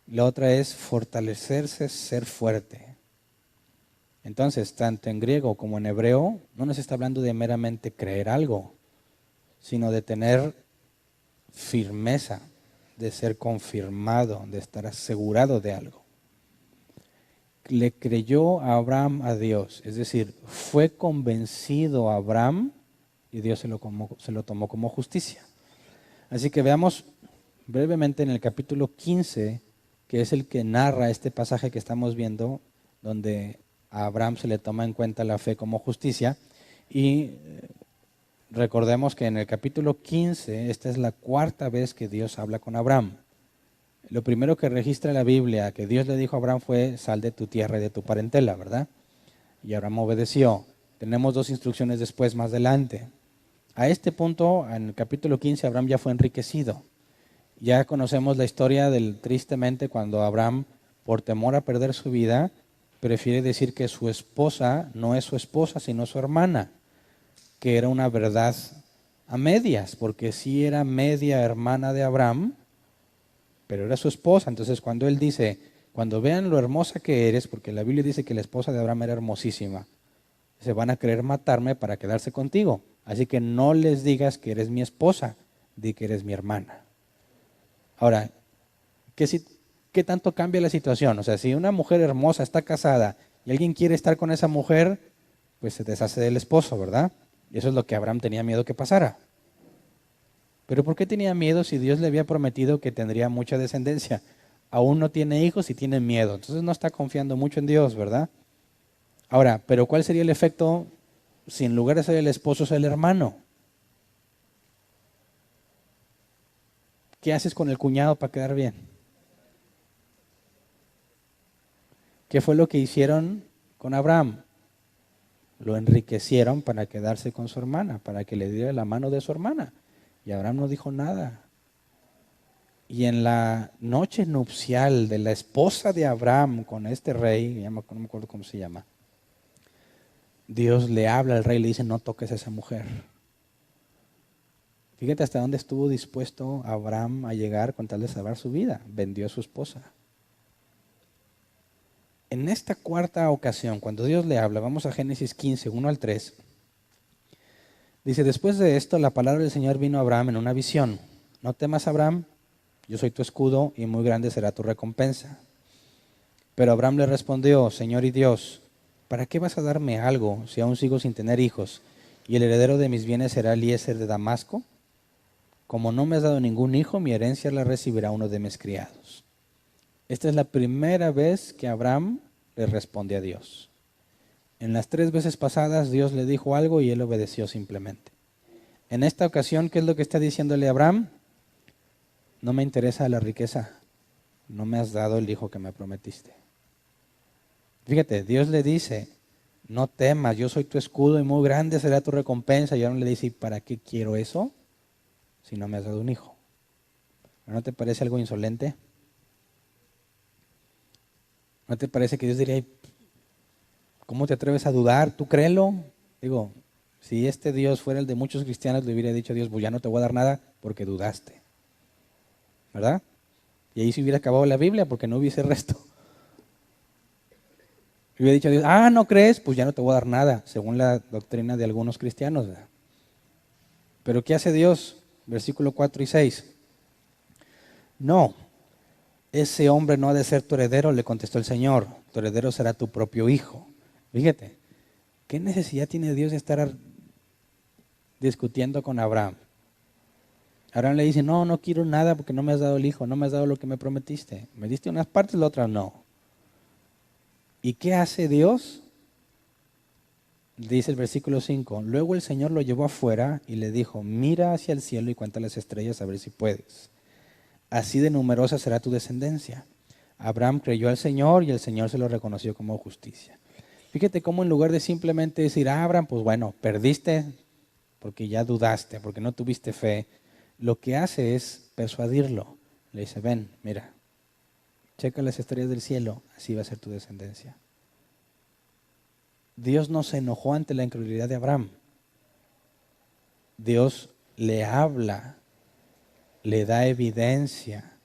La otra es fortalecerse, ser fuerte. Entonces, tanto en griego como en hebreo, no nos está hablando de meramente creer algo, sino de tener firmeza, de ser confirmado, de estar asegurado de algo. Le creyó a Abraham a Dios, es decir, fue convencido a Abraham y Dios se lo tomó como justicia. Así que veamos brevemente en el capítulo 15, que es el que narra este pasaje que estamos viendo, donde a Abraham se le toma en cuenta la fe como justicia. Y recordemos que en el capítulo 15, esta es la cuarta vez que Dios habla con Abraham. Lo primero que registra la Biblia que Dios le dijo a Abraham fue, sal de tu tierra y de tu parentela, ¿verdad? Y Abraham obedeció. Tenemos dos instrucciones después, más adelante. A este punto, en el capítulo 15, Abraham ya fue enriquecido. Ya conocemos la historia del, tristemente, cuando Abraham, por temor a perder su vida, prefiere decir que su esposa no es su esposa, sino su hermana, que era una verdad a medias, porque sí era media hermana de Abraham, pero era su esposa. Entonces cuando él dice, cuando vean lo hermosa que eres, porque la Biblia dice que la esposa de Abraham era hermosísima, se van a querer matarme para quedarse contigo. Así que no les digas que eres mi esposa, di que eres mi hermana. Ahora, ¿qué tanto cambia la situación? O sea, si una mujer hermosa está casada y alguien quiere estar con esa mujer, pues se deshace del esposo, ¿verdad? Y eso es lo que Abraham tenía miedo que pasara. Pero ¿por qué tenía miedo si Dios le había prometido que tendría mucha descendencia? aún no tiene hijos y tiene miedo. Entonces no está confiando mucho en Dios, ¿verdad? Ahora, pero ¿cuál sería el efecto si en lugar de ser el esposo es el hermano? ¿Qué haces con el cuñado para quedar bien? ¿Qué fue lo que hicieron con Abraham? Lo enriquecieron para quedarse con su hermana, para que le diera la mano de su hermana. Y Abraham no dijo nada. Y en la noche nupcial de la esposa de Abraham con este rey, no me acuerdo cómo se llama, Dios le habla al rey y le dice, no toques a esa mujer. Fíjate hasta dónde estuvo dispuesto Abraham a llegar con tal de salvar su vida. Vendió a su esposa. En esta cuarta ocasión, cuando Dios le habla, vamos a Génesis 15, 1 al 3. Dice, después de esto, la palabra del Señor vino a Abraham en una visión. No temas, Abraham, yo soy tu escudo y muy grande será tu recompensa. Pero Abraham le respondió, Señor y Dios, ¿para qué vas a darme algo si aún sigo sin tener hijos? ¿Y el heredero de mis bienes será Eliezer de Damasco? Como no me has dado ningún hijo, mi herencia la recibirá uno de mis criados. Esta es la primera vez que Abraham le responde a Dios. En las 3 veces pasadas Dios le dijo algo y él obedeció simplemente. En esta ocasión, ¿qué es lo que está diciéndole a Abraham? No me interesa la riqueza, no me has dado el hijo que me prometiste. Fíjate, Dios le dice, no temas, yo soy tu escudo y muy grande será tu recompensa. Y Abraham le dice, ¿y para qué quiero eso si no me has dado un hijo? ¿No te parece algo insolente? ¿No te parece que Dios diría, ¿cómo te atreves a dudar? ¿Tú créelo? Digo, si este Dios fuera el de muchos cristianos, le hubiera dicho a Dios, pues ya no te voy a dar nada porque dudaste. ¿Verdad? Y ahí se hubiera acabado la Biblia porque no hubiese resto. Y hubiera dicho a Dios, ¿no crees? Pues ya no te voy a dar nada, según la doctrina de algunos cristianos. ¿Verdad? Pero ¿qué hace Dios? Versículo 4 y 6. No, ese hombre no ha de ser tu heredero, le contestó el Señor. Tu heredero será tu propio hijo. Fíjate, ¿qué necesidad tiene Dios de estar discutiendo con Abraham? Abraham le dice, no quiero nada porque no me has dado el hijo, no me has dado lo que me prometiste. Me diste unas partes, la otra no. ¿Y qué hace Dios? Dice el versículo 5, luego el Señor lo llevó afuera y le dijo, mira hacia el cielo y cuenta las estrellas a ver si puedes. Así de numerosa será tu descendencia. Abraham creyó al Señor y el Señor se lo reconoció como justicia. Fíjate cómo en lugar de simplemente decir, Abraham, pues bueno, perdiste porque ya dudaste, porque no tuviste fe, lo que hace es persuadirlo. Le dice, ven, mira, checa las estrellas del cielo, así va a ser tu descendencia. Dios no se enojó ante la incredulidad de Abraham. Dios le habla, le da evidencia.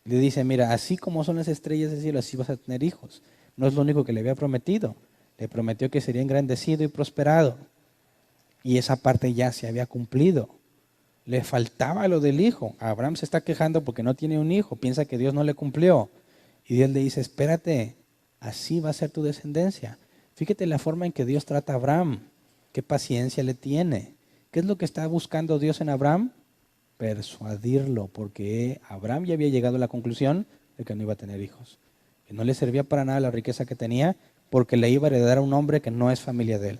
Le dice, mira, así como son las estrellas del cielo, así vas a tener hijos. No es lo único que le había prometido. Le prometió que sería engrandecido y prosperado. Y esa parte ya se había cumplido. Le faltaba lo del hijo. Abraham se está quejando porque no tiene un hijo. Piensa que Dios no le cumplió. Y Dios le dice, espérate, así va a ser tu descendencia. Fíjate la forma en que Dios trata a Abraham. Qué paciencia le tiene. ¿Qué es lo que está buscando Dios en Abraham? Persuadirlo, porque Abraham ya había llegado a la conclusión de que no iba a tener hijos. Que no le servía para nada la riqueza que tenía, porque le iba a heredar a un hombre que no es familia de él,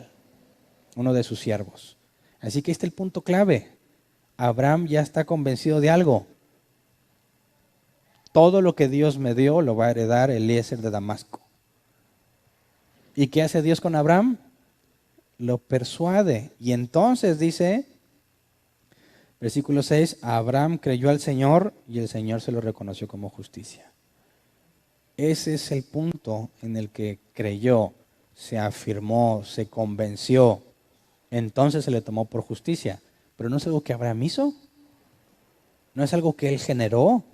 uno de sus siervos. Así que este es el punto clave. Abraham ya está convencido de algo. Todo lo que Dios me dio lo va a heredar Eliezer de Damasco. ¿Y qué hace Dios con Abraham? Lo persuade. Y entonces dice, versículo 6, Abraham creyó al Señor y el Señor se lo reconoció como justicia. Ese es el punto en el que creyó, se afirmó, se convenció. Entonces se le tomó por justicia. Pero no es algo que Abraham hizo. No es algo que él generó.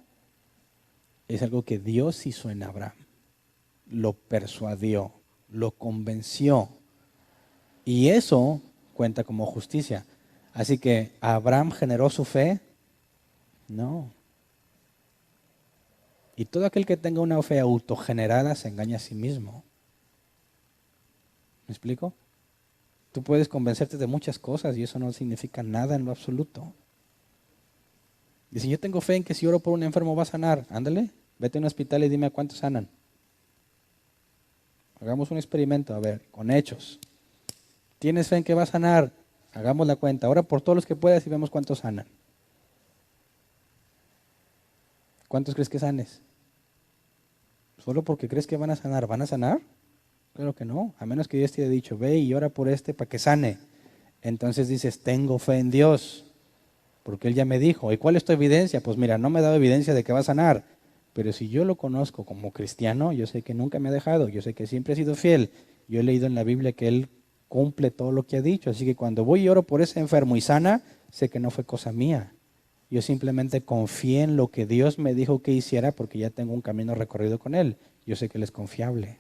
Es algo que Dios hizo en Abraham. Lo persuadió, lo convenció. Y eso cuenta como justicia. Así que, ¿Abraham generó su fe? No. Y todo aquel que tenga una fe autogenerada se engaña a sí mismo. ¿Me explico? Tú puedes convencerte de muchas cosas y eso no significa nada en lo absoluto. Dice, yo tengo fe en que si oro por un enfermo va a sanar. Ándale, Vete a un hospital y dime a cuántos sanan. Hagamos un experimento, a ver, con hechos. ¿Tienes fe en que va a sanar? Hagamos la cuenta. Ahora por todos los que puedas y vemos cuántos sanan. ¿Cuántos crees que sanes? ¿Solo porque crees que van a sanar? ¿Van a sanar? Claro que no. A menos que Dios te haya dicho, ve y ora por este para que sane. Entonces dices, tengo fe en Dios. Porque Él ya me dijo. ¿Y cuál es tu evidencia? Pues mira, no me ha dado evidencia de que va a sanar. Pero si yo lo conozco como cristiano, yo sé que nunca me ha dejado. Yo sé que siempre ha sido fiel. Yo he leído en la Biblia que Él cumple todo lo que ha dicho. Así que cuando voy y oro por ese enfermo y sana, sé que no fue cosa mía. Yo simplemente confié en lo que Dios me dijo que hiciera porque ya tengo un camino recorrido con Él. Yo sé que Él es confiable.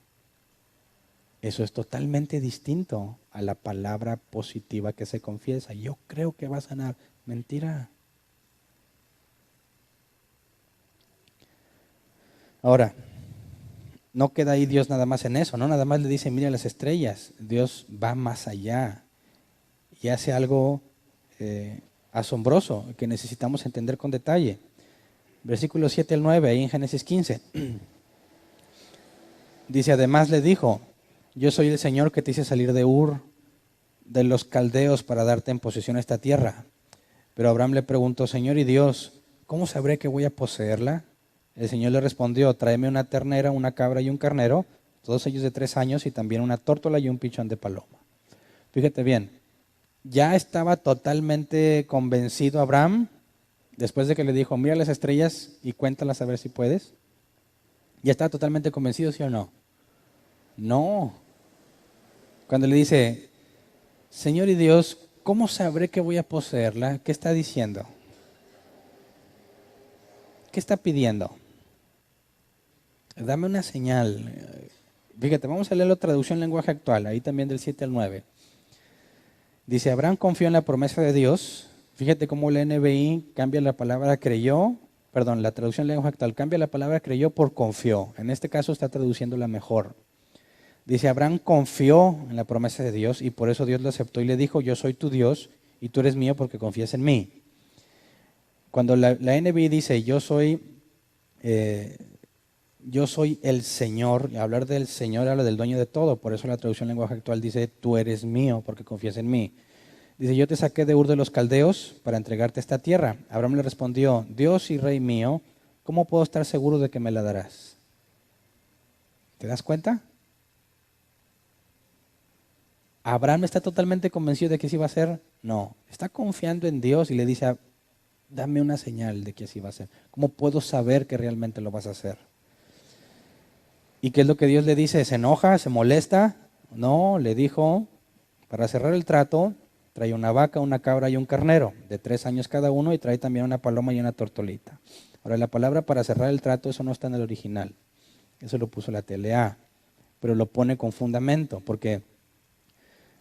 Eso es totalmente distinto a la palabra positiva que se confiesa. Yo creo que va a sanar. Mentira. Ahora, no queda ahí Dios nada más en eso, ¿no? Nada más le dice, mira las estrellas. Dios va más allá y hace algo asombroso que necesitamos entender con detalle. Versículos 7 al 9, ahí en Génesis 15. Dice, además le dijo, yo soy el Señor que te hice salir de Ur, de los caldeos, para darte en posesión esta tierra. Pero Abraham le preguntó, Señor y Dios, ¿cómo sabré que voy a poseerla? El Señor le respondió, tráeme una ternera, una cabra y un carnero, todos ellos de 3 años, y también una tórtola y un pichón de paloma. Fíjate bien, ya estaba totalmente convencido Abraham, después de que le dijo, mira las estrellas y cuéntalas a ver si puedes. ¿Ya estaba totalmente convencido, sí o no? No. Cuando le dice, Señor y Dios, ¿cómo sabré que voy a poseerla? ¿Qué está diciendo? ¿Qué está pidiendo? Dame una señal. Fíjate, vamos a leer la traducción lenguaje actual, ahí también del 7 al 9. Dice, Abraham confió en la promesa de Dios. Fíjate cómo la NBI cambia la palabra creyó, perdón, la traducción lenguaje actual cambia la palabra creyó por confió. En este caso está traduciéndola mejor. Dice, Abraham confió en la promesa de Dios y por eso Dios lo aceptó y le dijo, yo soy tu Dios y tú eres mío porque confías en mí. Cuando la NBI dice, yo soy el Señor, y hablar del Señor habla del dueño de todo, por eso la traducción lenguaje actual dice, tú eres mío porque confías en mí. Dice, yo te saqué de Ur de los Caldeos para entregarte esta tierra. Abraham le respondió, Dios y Rey mío, ¿cómo puedo estar seguro de que me la darás? ¿Te das cuenta? ¿Abraham está totalmente convencido de que así va a ser? No, está confiando en Dios y le dice, dame una señal de que así va a ser. ¿Cómo puedo saber que realmente lo vas a hacer? ¿Y qué es lo que Dios le dice? ¿Se enoja? ¿Se molesta? No, le dijo, para cerrar el trato, trae una vaca, una cabra y un carnero, de 3 años cada uno, y trae también una paloma y una tortolita. Ahora, la palabra para cerrar el trato, eso no está en el original. Eso lo puso la TLA, pero lo pone con fundamento, porque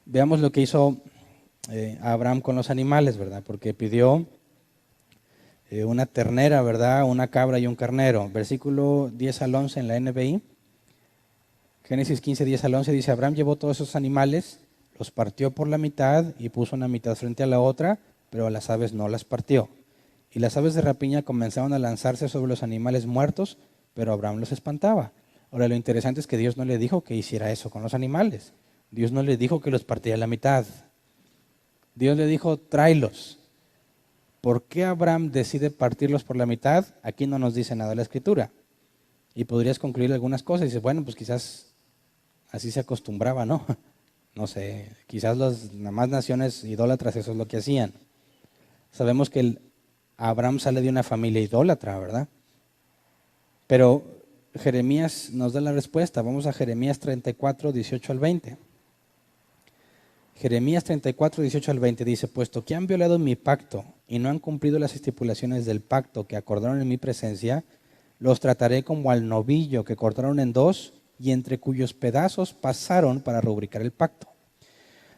veamos lo que hizo Abraham con los animales, ¿verdad? Porque pidió una ternera, ¿verdad? Una cabra y un carnero. Versículo 10 al 11 en la NBI. Génesis 15, 10 al 11 dice, Abraham llevó todos esos animales, los partió por la mitad y puso una mitad frente a la otra, pero a las aves no las partió. Y las aves de rapiña comenzaron a lanzarse sobre los animales muertos, pero Abraham los espantaba. Ahora lo interesante es que Dios no le dijo que hiciera eso con los animales. Dios no le dijo que los partiera a la mitad. Dios le dijo, tráelos. ¿Por qué Abraham decide partirlos por la mitad? Aquí no nos dice nada la Escritura. Y podrías concluir algunas cosas y dices, bueno, pues quizás así se acostumbraba, ¿no? No sé, quizás las demás naciones idólatras eso es lo que hacían. Sabemos que Abraham sale de una familia idólatra, ¿verdad? Pero Jeremías nos da la respuesta. Vamos a Jeremías 34, 18 al 20. Jeremías 34, 18 al 20 dice, puesto que han violado mi pacto y no han cumplido las estipulaciones del pacto que acordaron en mi presencia, los trataré como al novillo que cortaron en dos y entre cuyos pedazos pasaron para rubricar el pacto.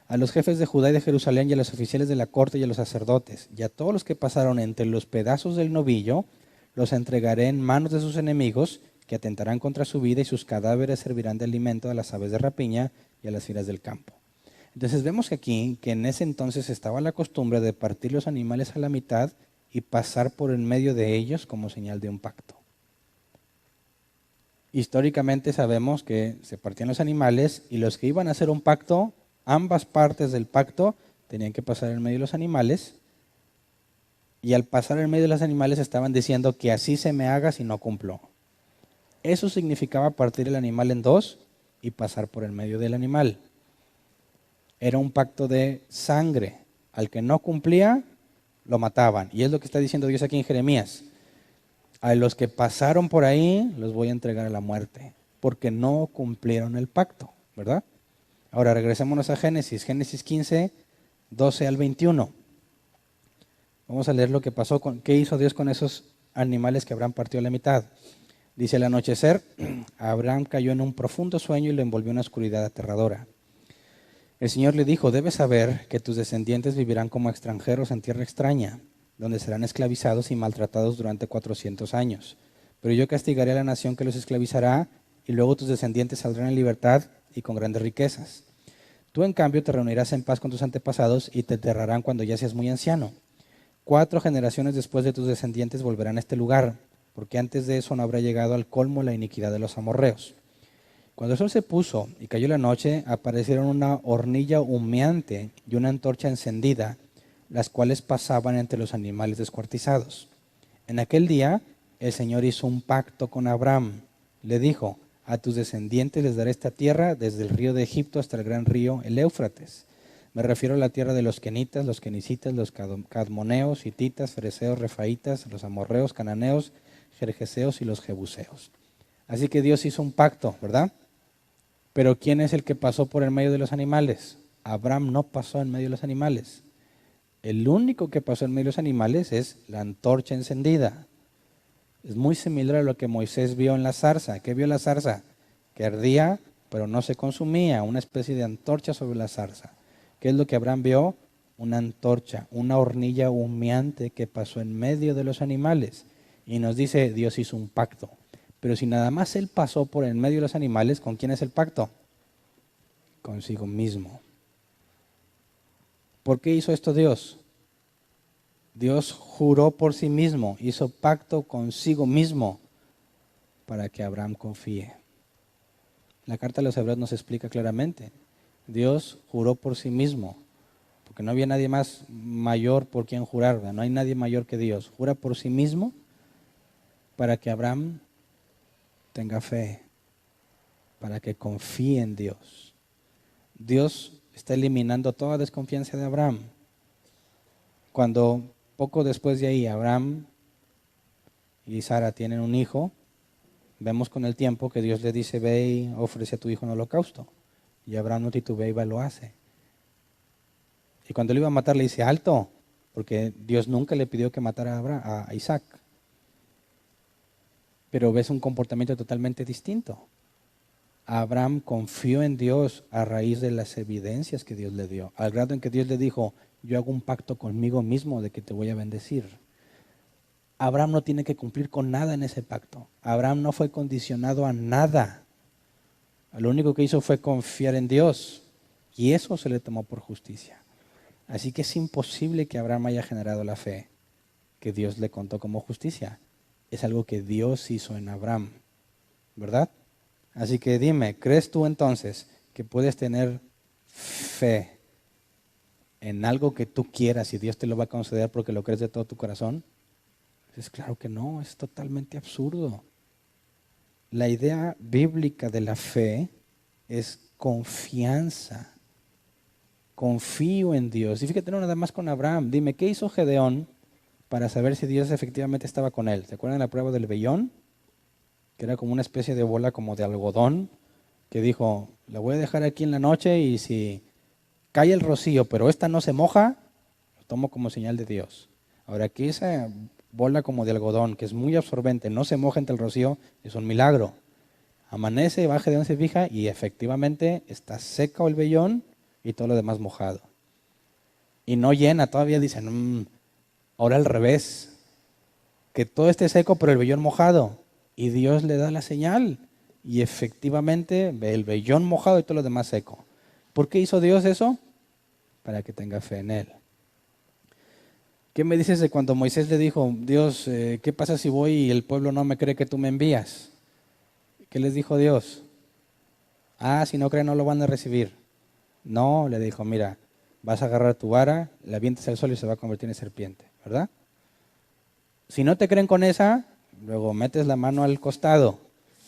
A los jefes de Judá y de Jerusalén y a los oficiales de la corte y a los sacerdotes y a todos los que pasaron entre los pedazos del novillo, los entregaré en manos de sus enemigos que atentarán contra su vida y sus cadáveres servirán de alimento a las aves de rapiña y a las fieras del campo. Entonces vemos aquí que en ese entonces estaba la costumbre de partir los animales a la mitad y pasar por en medio de ellos como señal de un pacto. Históricamente sabemos que se partían los animales y los que iban a hacer un pacto, ambas partes del pacto tenían que pasar en medio de los animales, y al pasar en medio de los animales estaban diciendo que así se me haga si no cumplo. Eso significaba partir el animal en dos y pasar por el medio del animal. Era un pacto de sangre. Al que no cumplía, lo mataban. Y es lo que está diciendo Dios aquí en Jeremías. A los que pasaron por ahí, los voy a entregar a la muerte, porque no cumplieron el pacto, ¿verdad? Ahora regresémonos a Génesis 15, 12 al 21. Vamos a leer lo que pasó, qué hizo Dios con esos animales que Abraham partió a la mitad. Dice: al anochecer, Abraham cayó en un profundo sueño y lo envolvió una oscuridad aterradora. El Señor le dijo: debes saber que tus descendientes vivirán como extranjeros en tierra extraña, donde serán esclavizados y maltratados durante 400 años. Pero yo castigaré a la nación que los esclavizará, y luego tus descendientes saldrán en libertad y con grandes riquezas. Tú, en cambio, te reunirás en paz con tus antepasados y te enterrarán cuando ya seas muy anciano. 4 generaciones después de tus descendientes volverán a este lugar, porque antes de eso no habrá llegado al colmo la iniquidad de los amorreos. Cuando el sol se puso y cayó la noche, aparecieron una hornilla humeante y una antorcha encendida, las cuales pasaban entre los animales descuartizados. En aquel día el Señor hizo un pacto con Abraham. Le dijo: a tus descendientes les daré esta tierra, desde el río de Egipto hasta el gran río, el Éufrates. Me refiero a la tierra de los kenitas, los kenicitas, los cadmoneos, hititas, fereceos, refaitas, los amorreos, cananeos, jerjeseos y los jebuseos. Así que Dios hizo un pacto, ¿verdad? Pero ¿quién es el que pasó por el medio de los animales? Abraham no pasó en medio de los animales. El único que pasó en medio de los animales es la antorcha encendida. Es muy similar a lo que Moisés vio en la zarza. ¿Qué vio la zarza? Que ardía, pero no se consumía, una especie de antorcha sobre la zarza. ¿Qué es lo que Abraham vio? Una antorcha, una hornilla humeante que pasó en medio de los animales. Y nos dice: Dios hizo un pacto. Pero si nada más él pasó por en medio de los animales, ¿con quién es el pacto? Consigo mismo. ¿Por qué hizo esto Dios? Dios juró por sí mismo, hizo pacto consigo mismo para que Abraham confíe. La carta de los Hebreos nos explica claramente. Dios juró por sí mismo, porque no había nadie más mayor por quien jurar, ¿verdad? No hay nadie mayor que Dios. Jura por sí mismo para que Abraham tenga fe, para que confíe en Dios. Dios está eliminando toda desconfianza de Abraham. Cuando poco después de ahí Abraham y Sara tienen un hijo, vemos con el tiempo que Dios le dice: ve y ofrece a tu hijo en holocausto. Y Abraham no titubea y va y lo hace. Y cuando lo iba a matar le dice: alto, porque Dios nunca le pidió que matara a Isaac. Pero ves un comportamiento totalmente distinto. Abraham confió en Dios a raíz de las evidencias que Dios le dio, al grado en que Dios le dijo: yo hago un pacto conmigo mismo de que te voy a bendecir. Abraham no tiene que cumplir con nada en ese pacto. Abraham no fue condicionado a nada. Lo único que hizo fue confiar en Dios, y eso se le tomó por justicia. Así que es imposible que Abraham haya generado la fe que Dios le contó como justicia. Es algo que Dios hizo en Abraham, ¿verdad? Así que dime, ¿crees tú entonces que puedes tener fe en algo que tú quieras y Dios te lo va a conceder porque lo crees de todo tu corazón? Pues claro que no, es totalmente absurdo. La idea bíblica de la fe es confianza. Confío en Dios. Y fíjate, no nada más con Abraham. Dime, ¿qué hizo Gedeón para saber si Dios efectivamente estaba con él? ¿Se acuerdan de la prueba del vellón? Que era como una especie de bola como de algodón, que dijo: la voy a dejar aquí en la noche y si cae el rocío, pero esta no se moja, lo tomo como señal de Dios. Ahora, que esa bola como de algodón, que es muy absorbente, no se moja ante el rocío, es un milagro. Amanece, baja de donde se fija y efectivamente está seco el vellón y todo lo demás mojado. Y no llena, todavía dicen: ahora al revés, que todo esté seco pero el vellón mojado. Y Dios le da la señal y efectivamente ve el vellón mojado y todo lo demás seco. ¿Por qué hizo Dios eso? Para que tenga fe en Él. ¿Qué me dices de cuando Moisés le dijo: Dios, ¿qué pasa si voy y el pueblo no me cree que tú me envías? ¿Qué les dijo Dios? Ah, si no creen no lo van a recibir. No, le dijo, mira, vas a agarrar tu vara, la avientas al suelo y se va a convertir en serpiente, ¿verdad? Si no te creen con esa, luego metes la mano al costado,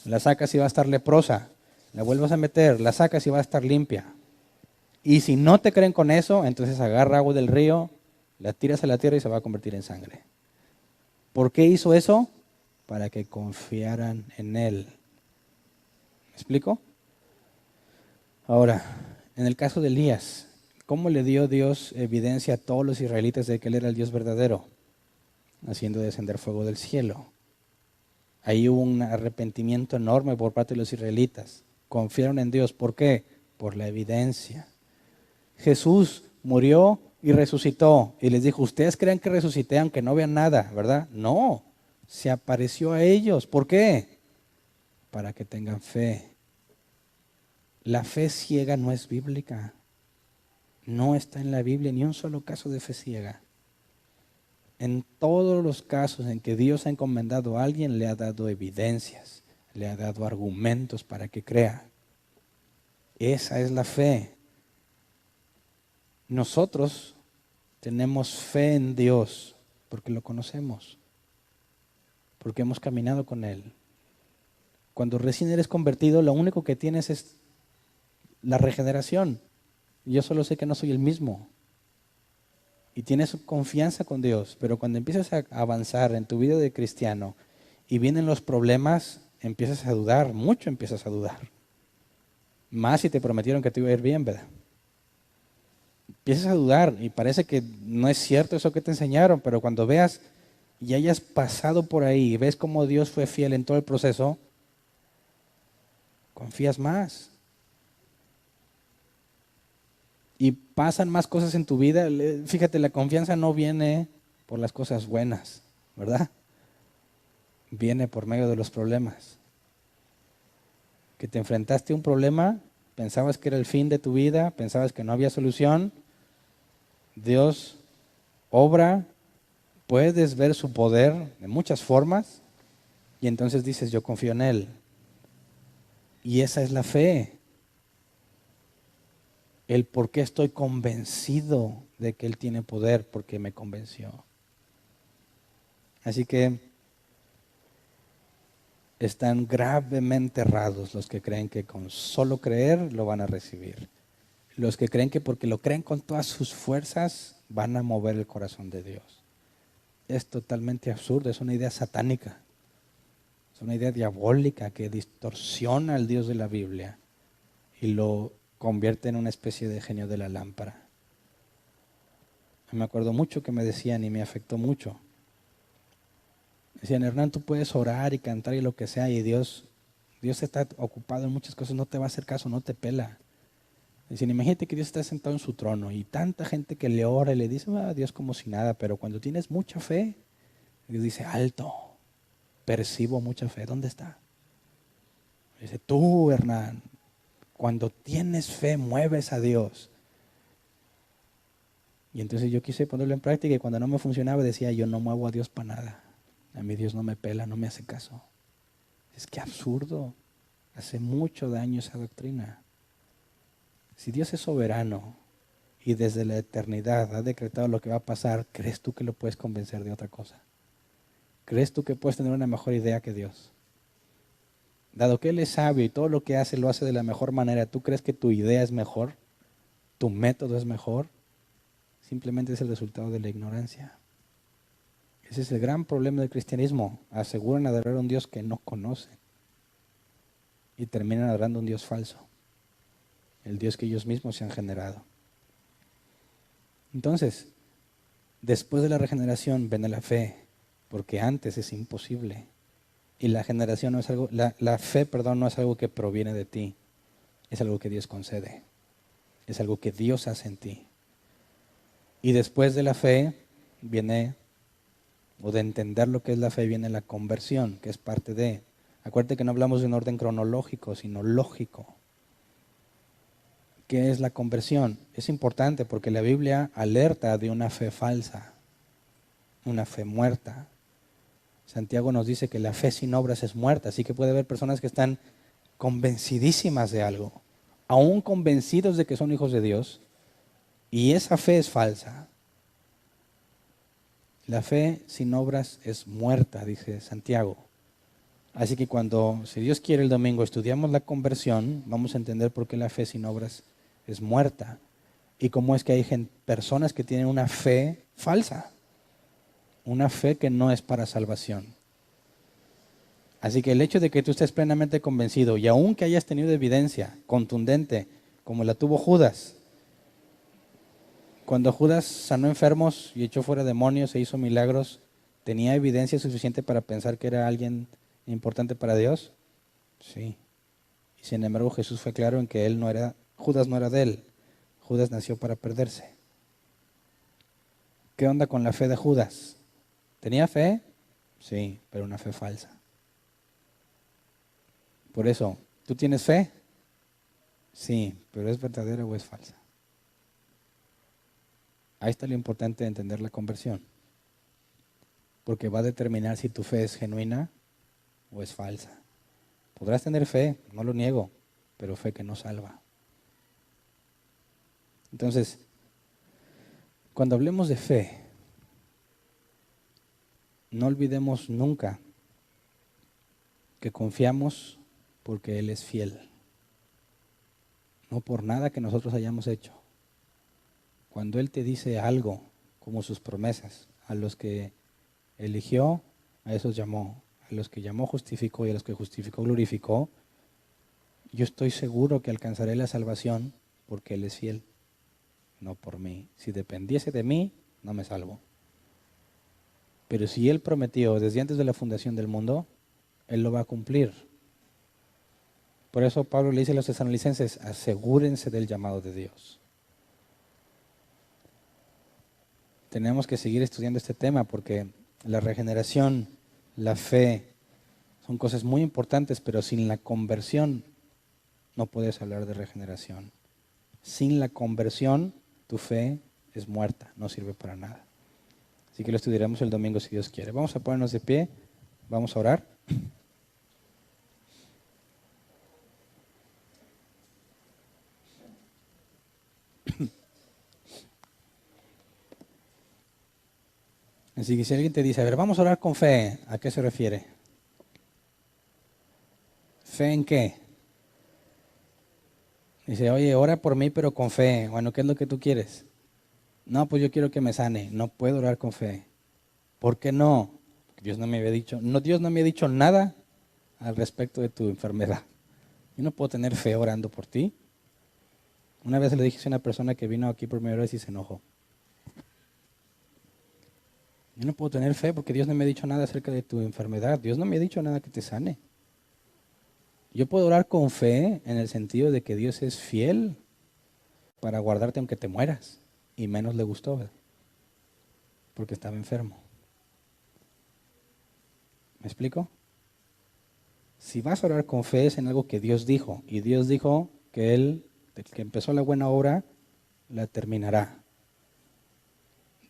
la sacas y va a estar leprosa, la vuelves a meter, la sacas y va a estar limpia. Y si no te creen con eso, entonces agarra agua del río, la tiras a la tierra y se va a convertir en sangre. ¿Por qué hizo eso? Para que confiaran en Él. ¿Me explico? Ahora, en el caso de Elías, ¿cómo le dio Dios evidencia a todos los israelitas de que Él era el Dios verdadero? Haciendo descender fuego del cielo. Ahí hubo un arrepentimiento enorme por parte de los israelitas. Confiaron en Dios. ¿Por qué? Por la evidencia. Jesús murió y resucitó. Y les dijo, ¿ustedes creen que resucité aunque no vean nada, verdad? No, se apareció a ellos. ¿Por qué? Para que tengan fe. La fe ciega no es bíblica. No está en la Biblia ni un solo caso de fe ciega. En todos los casos en que Dios ha encomendado a alguien, le ha dado evidencias, le ha dado argumentos para que crea. Esa es la fe. Nosotros tenemos fe en Dios porque lo conocemos, porque hemos caminado con Él. Cuando recién eres convertido, lo único que tienes es la regeneración. Yo solo sé que no soy el mismo. Y tienes confianza con Dios, pero cuando empiezas a avanzar en tu vida de cristiano y vienen los problemas, empiezas a dudar, mucho empiezas a dudar. Más si te prometieron que te iba a ir bien, ¿verdad? Empiezas a dudar y parece que no es cierto eso que te enseñaron, pero cuando veas y hayas pasado por ahí y ves cómo Dios fue fiel en todo el proceso, confías más. Y pasan más cosas en tu vida. Fíjate, la confianza no viene por las cosas buenas, ¿verdad? Viene por medio de los problemas. Que te enfrentaste a un problema, pensabas que era el fin de tu vida, pensabas que no había solución. Dios obra, puedes ver su poder de muchas formas y entonces dices, yo confío en Él. Y esa es la fe. El por qué estoy convencido de que Él tiene poder, porque me convenció. Así que están gravemente errados los que creen que con solo creer lo van a recibir. Los que creen que porque lo creen con todas sus fuerzas van a mover el corazón de Dios. Es totalmente absurdo, es una idea satánica. Es una idea diabólica que distorsiona al Dios de la Biblia y lo convierte en una especie de genio de la lámpara. Me acuerdo mucho que me decían y me afectó mucho. Decían, Hernán, tú puedes orar y cantar y lo que sea y Dios está ocupado en muchas cosas, no te va a hacer caso, no te pela. Decían, imagínate que Dios está sentado en su trono y tanta gente que le ora y le dice a Dios como si nada, pero cuando tienes mucha fe, Dios dice, alto, percibo mucha fe, ¿dónde está? Dice, tú, Hernán, cuando tienes fe, mueves a Dios. Y entonces yo quise ponerlo en práctica y cuando no me funcionaba decía, yo no muevo a Dios para nada. A mí Dios no me pela, no me hace caso. Es que absurdo. Hace mucho daño esa doctrina. Si Dios es soberano y desde la eternidad ha decretado lo que va a pasar, ¿crees tú que lo puedes convencer de otra cosa? ¿Crees tú que puedes tener una mejor idea que Dios? Dado que Él es sabio y todo lo que hace lo hace de la mejor manera, ¿tú crees que tu idea es mejor? ¿Tu método es mejor? Simplemente es el resultado de la ignorancia. Ese es el gran problema del cristianismo. Aseguran adorar a un Dios que no conocen y terminan adorando a un Dios falso, el Dios que ellos mismos se han generado. Entonces, después de la regeneración viene la fe, porque antes es imposible. Y la generación no es algo, la fe, perdón, no es algo que proviene de ti, es algo que Dios concede, es algo que Dios hace en ti. Y después de la fe viene, o de entender lo que es la fe, viene la conversión, que es parte de. Acuérdate que no hablamos de un orden cronológico, sino lógico. ¿Qué es la conversión? Es importante porque la Biblia alerta de una fe falsa, una fe muerta. Santiago nos dice que la fe sin obras es muerta, así que puede haber personas que están convencidísimas de algo, aún convencidos de que son hijos de Dios, y esa fe es falsa. La fe sin obras es muerta, dice Santiago. Así que si Dios quiere, el domingo estudiamos la conversión, vamos a entender por qué la fe sin obras es muerta y cómo es que hay personas que tienen una fe falsa, una fe que no es para salvación. Así que el hecho de que tú estés plenamente convencido y aun que hayas tenido evidencia contundente como la tuvo Judas, cuando Judas sanó enfermos y echó fuera demonios e hizo milagros, ¿tenía evidencia suficiente para pensar que era alguien importante para Dios? Sí. Y sin embargo Jesús fue claro en que Judas no era de él. Judas nació para perderse. ¿Qué onda con la fe de Judas? ¿Tenía fe? Sí, pero una fe falsa. Por eso, ¿tú tienes fe? Sí, pero ¿es verdadera o es falsa? Ahí está lo importante de entender la conversión. Porque va a determinar si tu fe es genuina o es falsa. Podrás tener fe, no lo niego, pero fe que no salva. Entonces, cuando hablemos de fe, no olvidemos nunca que confiamos porque Él es fiel, no por nada que nosotros hayamos hecho. Cuando Él te dice algo, como sus promesas, a los que eligió, a esos llamó, a los que llamó justificó y a los que justificó glorificó, yo estoy seguro que alcanzaré la salvación porque Él es fiel, no por mí. Si dependiese de mí, no me salvo. Pero si Él prometió desde antes de la fundación del mundo, Él lo va a cumplir. Por eso Pablo le dice a los tesalonicenses, asegúrense del llamado de Dios. Tenemos que seguir estudiando este tema porque la regeneración, la fe, son cosas muy importantes, pero sin la conversión no puedes hablar de regeneración. Sin la conversión, tu fe es muerta, no sirve para nada. Así que lo estudiaremos el domingo si Dios quiere. Vamos a ponernos de pie, vamos a orar. Así que si alguien te dice, a ver, vamos a orar con fe, ¿a qué se refiere? ¿Fe en qué? Dice, oye, ora por mí pero con fe. Bueno, ¿qué es lo que tú quieres? No, pues yo quiero que me sane. No puedo orar con fe. ¿Por qué no? Dios no me había dicho, Dios no me ha dicho nada al respecto de tu enfermedad. Yo no puedo tener fe orando por ti. Una vez le dije a una persona que vino aquí por primera vez y se enojó. Yo no puedo tener fe porque Dios no me ha dicho nada acerca de tu enfermedad. Dios no me ha dicho nada que te sane. Yo puedo orar con fe en el sentido de que Dios es fiel para guardarte aunque te mueras. Y menos le gustó, ¿verdad? Porque estaba enfermo. ¿Me explico? Si vas a orar con fe es en algo que Dios dijo. Y Dios dijo que Él, el que empezó la buena obra, la terminará.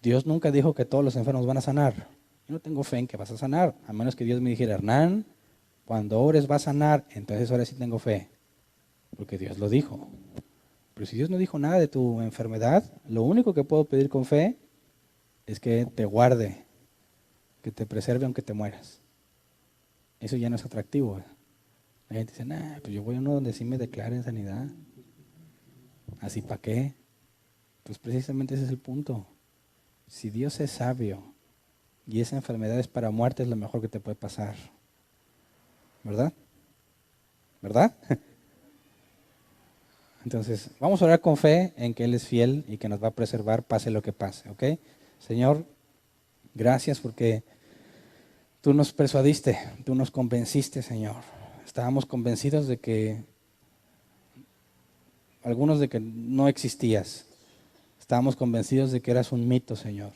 Dios nunca dijo que todos los enfermos van a sanar. Yo no tengo fe en que vas a sanar, a menos que Dios me dijera, Hernán, cuando ores va a sanar, entonces ahora sí tengo fe, porque Dios lo dijo. Pero si Dios no dijo nada de tu enfermedad, lo único que puedo pedir con fe es que te guarde, que te preserve aunque te mueras. Eso ya no es atractivo, ¿verdad? La gente dice, nah, pues yo voy a uno donde sí me declaren sanidad. ¿Así para qué? Pues precisamente ese es el punto. Si Dios es sabio y esa enfermedad es para muerte, es lo mejor que te puede pasar. ¿Verdad? ¿Verdad? Entonces, vamos a orar con fe en que Él es fiel y que nos va a preservar pase lo que pase, ¿ok? Señor, gracias porque tú nos persuadiste, tú nos convenciste, Señor. Estábamos convencidos de que, algunos de que no existías. Estábamos convencidos de que eras un mito, Señor.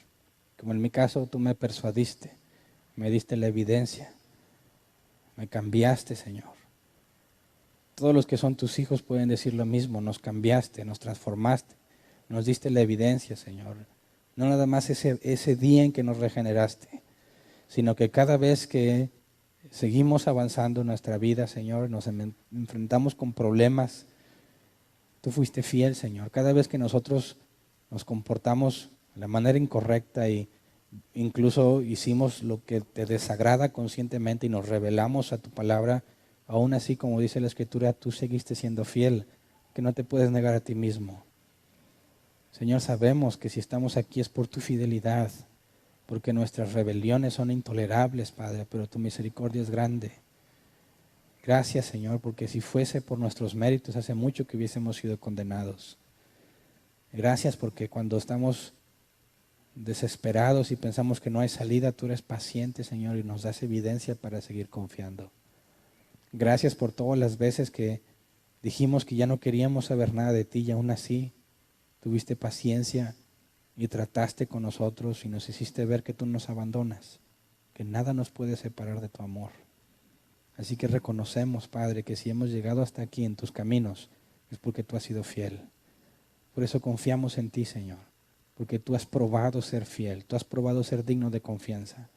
Como en mi caso, tú me persuadiste, me diste la evidencia, me cambiaste, Señor. Todos los que son tus hijos pueden decir lo mismo, nos cambiaste, nos transformaste, nos diste la evidencia, Señor. No nada más ese día en que nos regeneraste, sino que cada vez que seguimos avanzando en nuestra vida, Señor, nos enfrentamos con problemas. Tú fuiste fiel, Señor. Cada vez que nosotros nos comportamos de la manera incorrecta y incluso hicimos lo que te desagrada conscientemente y nos rebelamos a tu palabra, aún así, como dice la Escritura, tú seguiste siendo fiel, que no te puedes negar a ti mismo. Señor, sabemos que si estamos aquí es por tu fidelidad, porque nuestras rebeliones son intolerables, Padre, pero tu misericordia es grande. Gracias, Señor, porque si fuese por nuestros méritos, hace mucho que hubiésemos sido condenados. Gracias porque cuando estamos desesperados y pensamos que no hay salida, tú eres paciente, Señor, y nos das evidencia para seguir confiando. Gracias por todas las veces que dijimos que ya no queríamos saber nada de ti y aún así tuviste paciencia y trataste con nosotros y nos hiciste ver que tú nos abandonas, que nada nos puede separar de tu amor. Así que reconocemos, Padre, que si hemos llegado hasta aquí en tus caminos es porque tú has sido fiel. Por eso confiamos en ti, Señor, porque tú has probado ser fiel, tú has probado ser digno de confianza.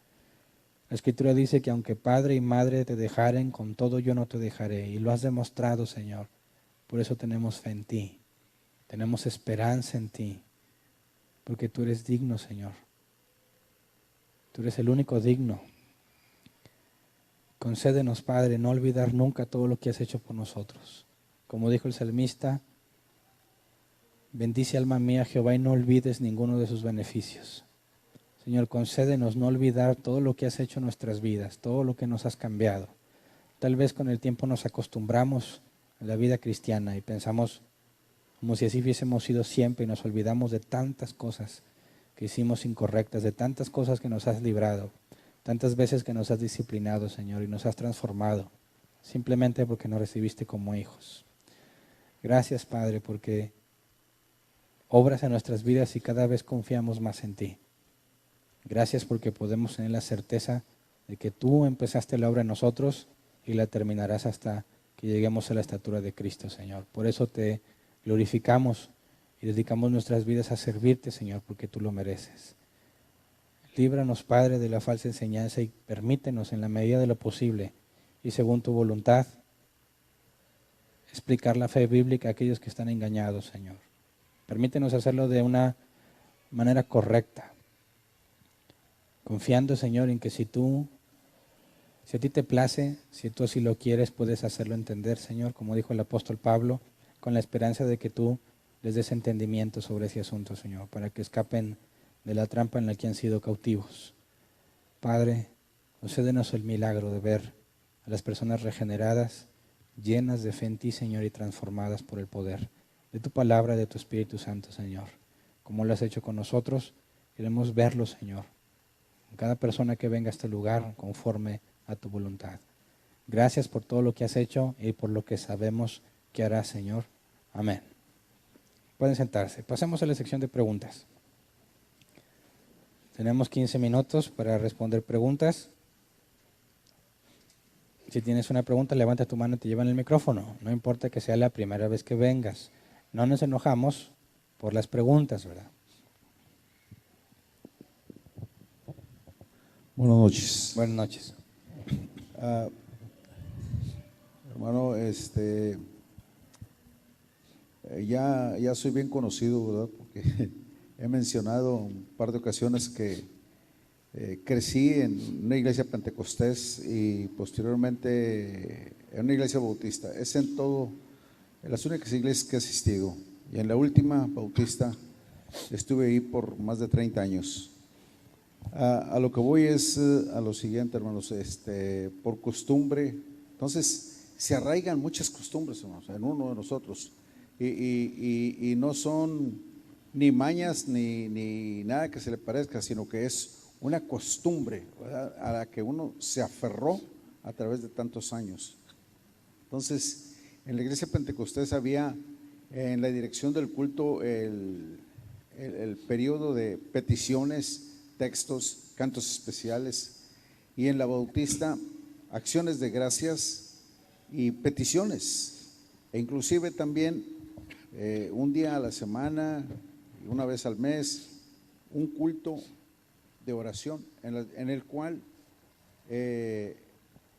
La Escritura dice que aunque padre y madre te dejaren, con todo yo no te dejaré. Y lo has demostrado, Señor. Por eso tenemos fe en ti, tenemos esperanza en ti, porque tú eres digno, Señor. Tú eres el único digno. Concédenos, Padre, no olvidar nunca todo lo que has hecho por nosotros. Como dijo el salmista, bendice alma mía Jehová y no olvides ninguno de sus beneficios. Señor, concédenos no olvidar todo lo que has hecho en nuestras vidas, todo lo que nos has cambiado. Tal vez con el tiempo nos acostumbramos a la vida cristiana y pensamos como si así hubiésemos sido siempre y nos olvidamos de tantas cosas que hicimos incorrectas, de tantas cosas que nos has librado, tantas veces que nos has disciplinado, Señor, y nos has transformado, simplemente porque nos recibiste como hijos. Gracias, Padre, porque obras en nuestras vidas y cada vez confiamos más en ti. Gracias porque podemos tener la certeza de que tú empezaste la obra en nosotros y la terminarás hasta que lleguemos a la estatura de Cristo, Señor. Por eso te glorificamos y dedicamos nuestras vidas a servirte, Señor, porque tú lo mereces. Líbranos, Padre, de la falsa enseñanza y permítenos en la medida de lo posible y según tu voluntad explicar la fe bíblica a aquellos que están engañados, Señor. Permítenos hacerlo de una manera correcta, confiando, Señor, en que si a ti te place, si tú así lo quieres, puedes hacerlo entender, Señor, como dijo el apóstol Pablo, con la esperanza de que tú les des entendimiento sobre ese asunto, Señor, para que escapen de la trampa en la que han sido cautivos. Padre, concédenos el milagro de ver a las personas regeneradas, llenas de fe en ti, Señor, y transformadas por el poder de tu palabra, de tu Espíritu Santo, Señor. Como lo has hecho con nosotros, queremos verlo, Señor, en cada persona que venga a este lugar conforme a tu voluntad. Gracias por todo lo que has hecho y por lo que sabemos que harás, Señor. Amén. Pueden sentarse. Pasemos a la sección de preguntas. Tenemos 15 minutos para responder preguntas. Si tienes una pregunta, levanta tu mano y te llevan el micrófono. No importa que sea la primera vez que vengas. No nos enojamos por las preguntas, ¿verdad? Buenas noches. Buenas noches. Hermano, ya soy bien conocido, ¿verdad? Porque he mencionado un par de ocasiones que crecí en una iglesia pentecostés y posteriormente en una iglesia bautista. Es en las únicas iglesias que he asistido. Y en la última bautista estuve ahí por más de 30 años. A lo que voy es a lo siguiente, hermanos, por costumbre. Entonces, se arraigan muchas costumbres, hermanos, en uno de nosotros. Y no son ni mañas ni nada que se le parezca, sino que es una costumbre, ¿verdad?, a la que uno se aferró a través de tantos años. Entonces, en la iglesia pentecostés había en la dirección del culto el periodo de peticiones, textos, cantos especiales, y en la bautista acciones de gracias y peticiones, e inclusive también un día a la semana, una vez al mes, un culto de oración en el cual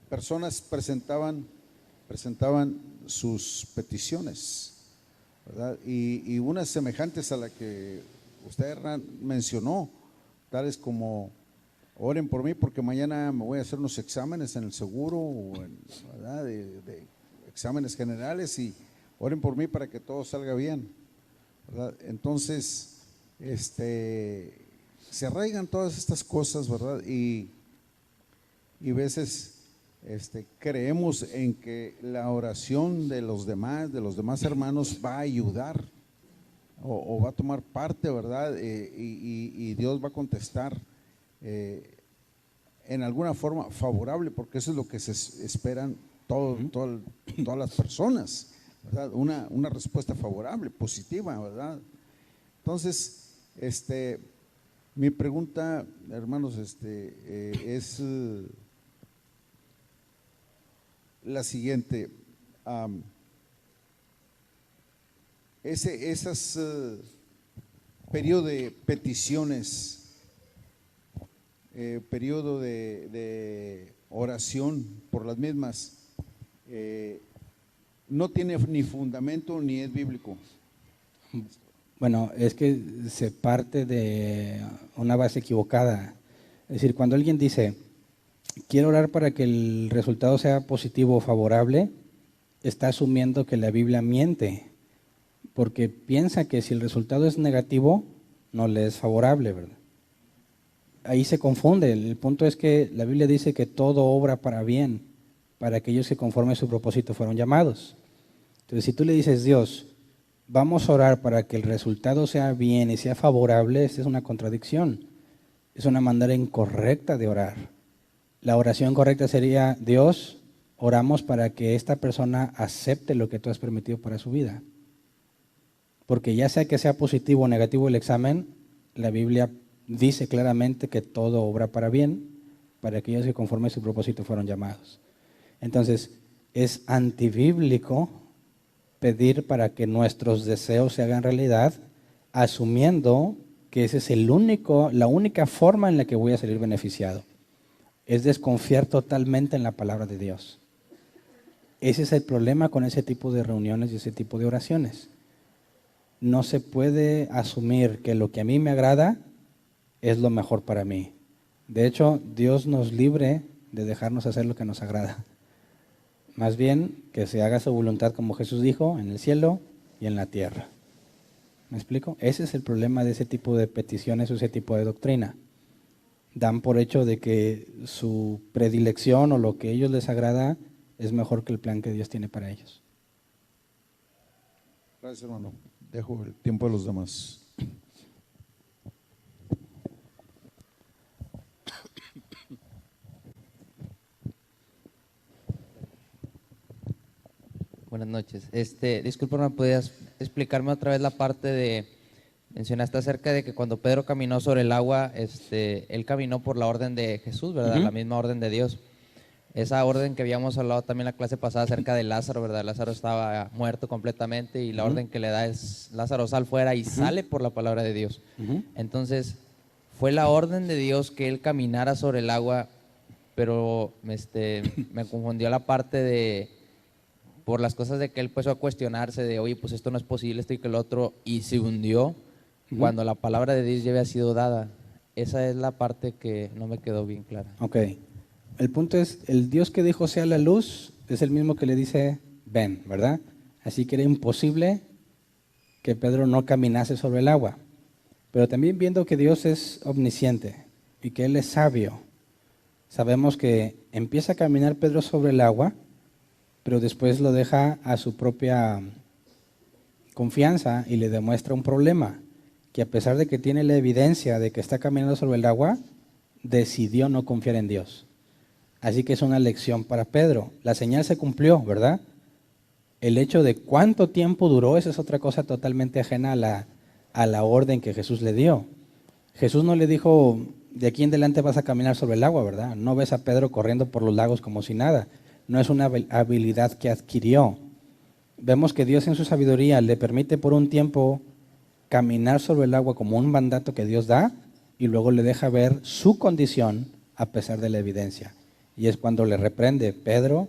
personas presentaban sus peticiones, ¿verdad? Y unas semejantes a la que usted, Hernán, mencionó, tales como: oren por mí porque mañana me voy a hacer unos exámenes en el seguro, ¿verdad? De exámenes generales, y oren por mí para que todo salga bien, ¿verdad? Entonces, se arraigan todas estas cosas, ¿verdad? Y veces creemos en que la oración de los demás hermanos va a ayudar o va a tomar parte, ¿verdad? Y Dios va a contestar en alguna forma favorable, porque eso es lo que se esperan todas las personas, ¿verdad? Una respuesta favorable, positiva, ¿verdad? Entonces, mi pregunta, hermanos, es la siguiente: esas periodo de peticiones, periodo de oración por las mismas, no tiene ni fundamento ni es bíblico. Bueno, es que se parte de una base equivocada. Es decir, cuando alguien dice, quiero orar para que el resultado sea positivo o favorable, está asumiendo que la Biblia miente, porque piensa que si el resultado es negativo, no le es favorable, ¿verdad? Ahí se confunde. El punto es que la Biblia dice que todo obra para bien, para aquellos que conforme a su propósito fueron llamados. Entonces, si tú le dices, Dios, vamos a orar para que el resultado sea bien y sea favorable, esta es una contradicción. Es una manera incorrecta de orar. La oración correcta sería, Dios, oramos para que esta persona acepte lo que tú has permitido para su vida. Porque ya sea que sea positivo o negativo el examen, la Biblia dice claramente que todo obra para bien, para aquellos que conforme a su propósito fueron llamados. Entonces, es antibíblico pedir para que nuestros deseos se hagan realidad, asumiendo que esa es la única forma en la que voy a salir beneficiado. Es desconfiar totalmente en la palabra de Dios. Ese es el problema con ese tipo de reuniones y ese tipo de oraciones. No se puede asumir que lo que a mí me agrada es lo mejor para mí. De hecho, Dios nos libre de dejarnos hacer lo que nos agrada. Más bien, que se haga su voluntad, como Jesús dijo, en el cielo y en la tierra. ¿Me explico? Ese es el problema de ese tipo de peticiones o ese tipo de doctrina. Dan por hecho de que su predilección o lo que a ellos les agrada es mejor que el plan que Dios tiene para ellos. Gracias, hermano. Dejo el tiempo a los demás. Buenas noches. Disculpa, ¿me podías explicarme otra vez la parte de, mencionaste acerca de que cuando Pedro caminó sobre el agua, él caminó por la orden de Jesús, ¿verdad? La misma orden de Dios. Esa orden que habíamos hablado también en la clase pasada acerca de Lázaro, ¿verdad? Lázaro estaba muerto completamente y la orden que le da es, Lázaro, sal fuera, y sale por la palabra de Dios. Entonces, fue la orden de Dios que él caminara sobre el agua, pero me confundió la parte de, por las cosas de que él empezó a cuestionarse de, oye, pues esto no es posible, esto y que el otro, y se hundió cuando la palabra de Dios ya había sido dada. Esa es la parte que no me quedó bien clara. Ok. El punto es, el Dios que dijo sea la luz es el mismo que le dice ven, ¿verdad? Así que era imposible que Pedro no caminase sobre el agua. Pero también viendo que Dios es omnisciente y que Él es sabio, sabemos que empieza a caminar Pedro sobre el agua, pero después lo deja a su propia confianza y le demuestra un problema, que a pesar de que tiene la evidencia de que está caminando sobre el agua, decidió no confiar en Dios. Así que es una lección para Pedro. La señal se cumplió, ¿verdad? El hecho de cuánto tiempo duró, esa es otra cosa totalmente ajena a la orden que Jesús le dio. Jesús no le dijo, de aquí en adelante vas a caminar sobre el agua, ¿verdad? No ves a Pedro corriendo por los lagos como si nada. No es una habilidad que adquirió. Vemos que Dios en su sabiduría le permite por un tiempo caminar sobre el agua como un mandato que Dios da y luego le deja ver su condición a pesar de la evidencia. y es cuando le reprende: Pedro,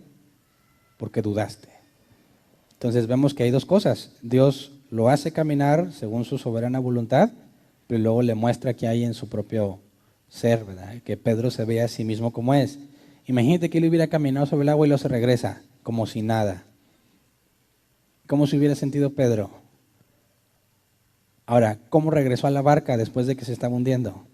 ¿por qué dudaste? Entonces vemos que hay dos cosas: Dios lo hace caminar según su soberana voluntad, pero luego le muestra que hay en su propio ser, ¿verdad? Que Pedro se ve a sí mismo como es. Imagínate que él hubiera caminado sobre el agua y luego se regresa, como si nada. ¿Cómo se hubiera sentido Pedro? Ahora, ¿cómo regresó a la barca después de que se estaba hundiendo?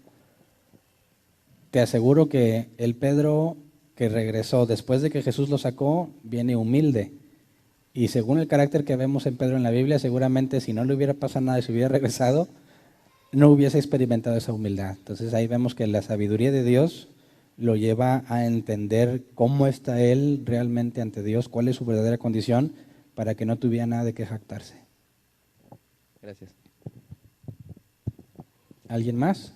Te aseguro que el Pedro que regresó después de que Jesús lo sacó, viene humilde. Y según el carácter que vemos en Pedro en la Biblia, seguramente si no le hubiera pasado nada y se hubiera regresado, no hubiese experimentado esa humildad. Entonces ahí vemos que la sabiduría de Dios lo lleva a entender cómo está él realmente ante Dios, cuál es su verdadera condición, para que no tuviera nada de qué jactarse. Gracias. ¿Alguien más?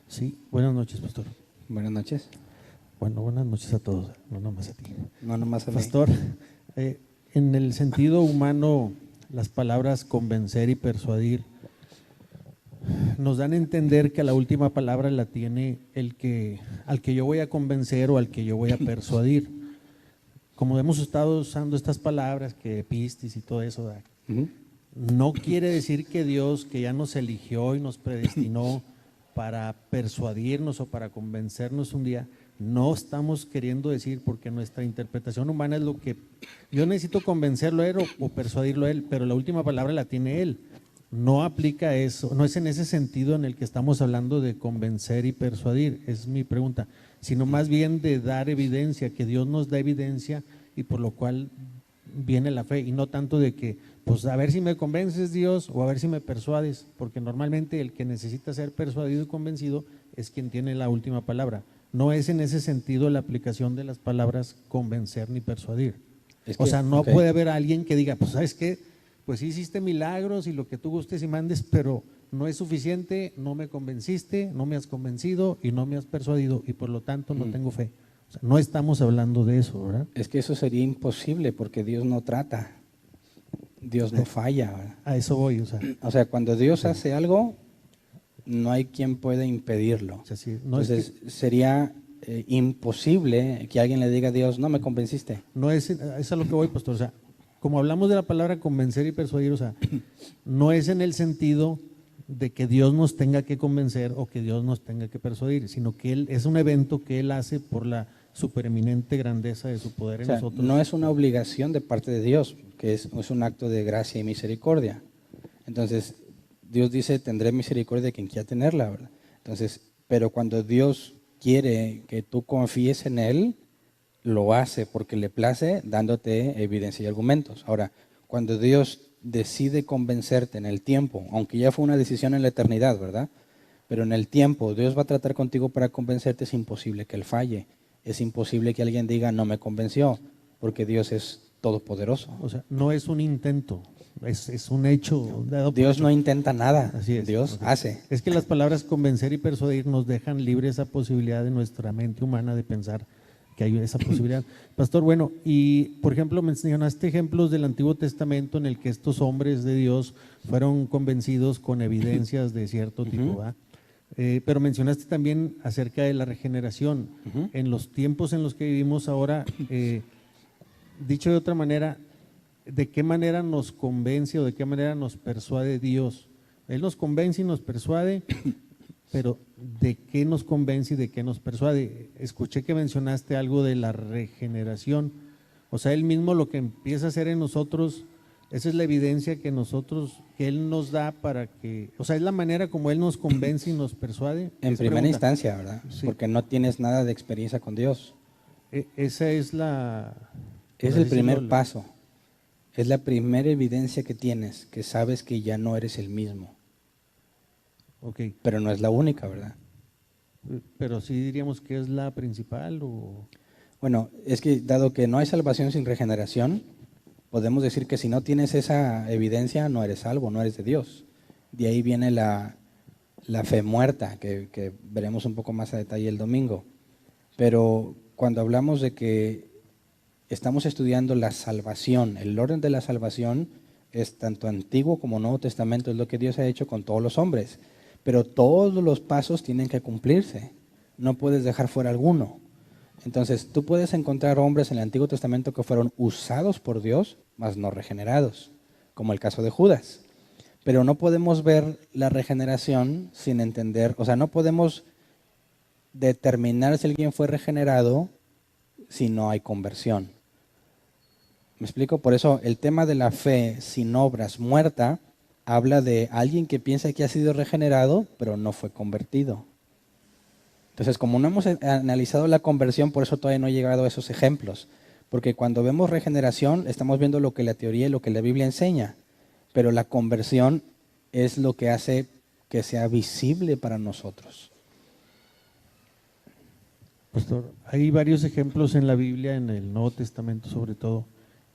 Sí, buenas noches, pastor. Buenas noches. Bueno, buenas noches a todos, no nomás a ti. No nomás a mí. Pastor, en el sentido humano, las palabras convencer y persuadir nos dan a entender que la última palabra la tiene al que yo voy a convencer o al que yo voy a persuadir. Como hemos estado usando estas palabras, que pistis y todo eso, ¿verdad? No quiere decir que Dios, que ya nos eligió y nos predestinó para persuadirnos o para convencernos un día, no estamos queriendo decir, porque nuestra interpretación humana es lo que yo necesito convencerlo a él o persuadirlo a él, pero la última palabra la tiene él. No aplica eso, no es en ese sentido en el que estamos hablando de convencer y persuadir, es mi pregunta, sino más bien de dar evidencia, que Dios nos da evidencia y por lo cual viene la fe, y no tanto de que, pues a ver si me convences, Dios, o a ver si me persuades, porque normalmente el que necesita ser persuadido y convencido es quien tiene la última palabra. No es en ese sentido la aplicación de las palabras convencer ni persuadir. O sea, no puede haber alguien que diga, pues ¿sabes qué? Pues sí hiciste milagros y lo que tú gustes y mandes, pero no es suficiente, no me convenciste, no me has convencido y no me has persuadido, y por lo tanto no tengo fe. O sea, no estamos hablando de eso, ¿verdad? Es que eso sería imposible, porque Dios no trata, Dios no falla, ¿verdad? A eso voy, O sea, cuando Dios hace algo, no hay quien pueda impedirlo. O sea, sí, no Entonces sería imposible que alguien le diga a Dios: no me convenciste. no es a lo que voy, pastor. O sea, como hablamos de la palabra convencer y persuadir, o sea, no es en el sentido de que Dios nos tenga que convencer o que Dios nos tenga que persuadir, sino que Él es un evento que Él hace por la supereminente grandeza de su poder en nosotros. No es una obligación de parte de Dios, que es un acto de gracia y misericordia. Entonces, Dios dice: tendré misericordia de quien quiera tenerla, ¿verdad? Entonces, pero cuando Dios quiere que tú confíes en Él, lo hace porque le place, dándote evidencia y argumentos. Ahora, cuando Dios decide convencerte en el tiempo, aunque ya fue una decisión en la eternidad, ¿verdad? Pero en el tiempo Dios va a tratar contigo para convencerte, es imposible que Él falle. Es imposible que alguien diga: no me convenció, porque Dios es todopoderoso. O sea, no es un intento, es un hecho dado por Dios hecho. no intenta nada, Así es. Dios hace. Es que las palabras convencer y persuadir nos dejan libre esa posibilidad de nuestra mente humana de pensar que hay esa posibilidad. Pastor, bueno, y por ejemplo mencionaste ejemplos del Antiguo Testamento en el que estos hombres de Dios fueron convencidos con evidencias de cierto tipo, ¿verdad? Pero mencionaste también acerca de la regeneración. En los tiempos en los que vivimos ahora, dicho de otra manera, ¿de qué manera nos convence o de qué manera nos persuade Dios? Él nos convence y nos persuade, pero ¿de qué nos convence y de qué nos persuade? Escuché que mencionaste algo de la regeneración. O sea, Él mismo lo que empieza a hacer en nosotros, esa es la evidencia que Él nos da para que, o sea, es la manera como Él nos convence y nos persuade. En primera instancia, ¿verdad? Sí. Porque no tienes nada de experiencia con Dios. Esa es la… Es el primer paso. Es la primera evidencia que tienes, que sabes que ya no eres el mismo. Okay. Pero no es la única, ¿verdad? Pero sí diríamos que es la principal o… Bueno, es que dado que no hay salvación sin regeneración, podemos decir que si no tienes esa evidencia, no eres salvo, no eres de Dios. De ahí viene la fe muerta, que veremos un poco más a detalle el domingo. Pero cuando hablamos de que estamos estudiando la salvación. El orden de la salvación es tanto Antiguo como Nuevo Testamento, es lo que Dios ha hecho con todos los hombres. Pero todos los pasos tienen que cumplirse. No puedes dejar fuera alguno. Entonces, tú puedes encontrar hombres en el Antiguo Testamento que fueron usados por Dios, mas no regenerados, como el caso de Judas. Pero no podemos ver la regeneración sin entender, o sea, no podemos determinar si alguien fue regenerado si no hay conversión. ¿Me explico? Por eso el tema de la fe sin obras muerta habla de alguien que piensa que ha sido regenerado, pero no fue convertido. Entonces, como no hemos analizado la conversión, por eso todavía no he llegado a esos ejemplos. Porque cuando vemos regeneración, estamos viendo lo que la teoría y lo que la Biblia enseña. Pero la conversión es lo que hace que sea visible para nosotros. Pastor, hay varios ejemplos en la Biblia, en el Nuevo Testamento sobre todo,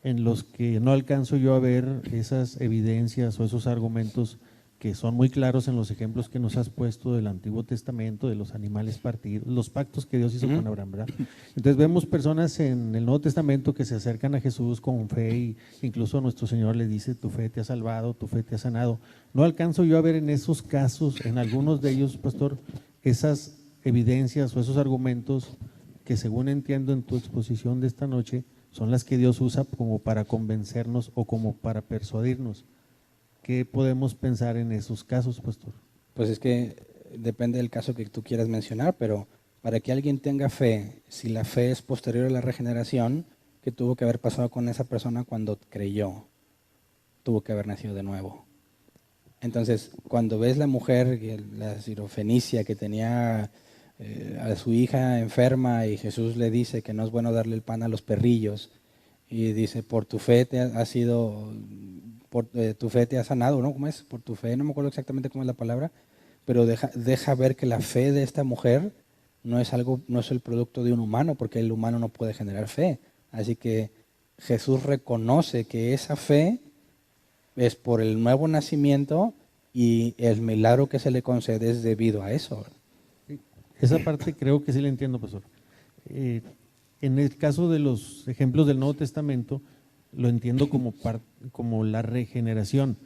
en los que no alcanzo yo a ver esas evidencias o esos argumentos que son muy claros en los ejemplos que nos has puesto del Antiguo Testamento, de los animales partidos, los pactos que Dios hizo con Abraham, ¿verdad? Entonces vemos personas en el Nuevo Testamento que se acercan a Jesús con fe y incluso nuestro Señor le dice, tu fe te ha salvado, tu fe te ha sanado. No alcanzo yo a ver en esos casos, en algunos de ellos, pastor, esas evidencias o esos argumentos que según entiendo en tu exposición de esta noche, son las que Dios usa como para convencernos o como para persuadirnos. ¿Qué podemos pensar en esos casos, pastor? Pues es que depende del caso que tú quieras mencionar, pero para que alguien tenga fe, si la fe es posterior a la regeneración, ¿qué tuvo que haber pasado con esa persona cuando creyó? Tuvo que haber nacido de nuevo. Entonces, cuando ves la mujer, la sirofenicia que tenía a su hija enferma y Jesús le dice que no es bueno darle el pan a los perrillos y dice, por tu fe te ha sido... tu fe te ha sanado, ¿no? ¿Cómo es? Por tu fe, no me acuerdo exactamente cómo es la palabra, pero deja ver que la fe de esta mujer no es el producto de un humano, porque el humano no puede generar fe. Así que Jesús reconoce que esa fe es por el nuevo nacimiento y el milagro que se le concede es debido a eso. Esa parte creo que sí la entiendo, pastor. En el caso de los ejemplos del Nuevo Testamento, lo entiendo como la regeneración.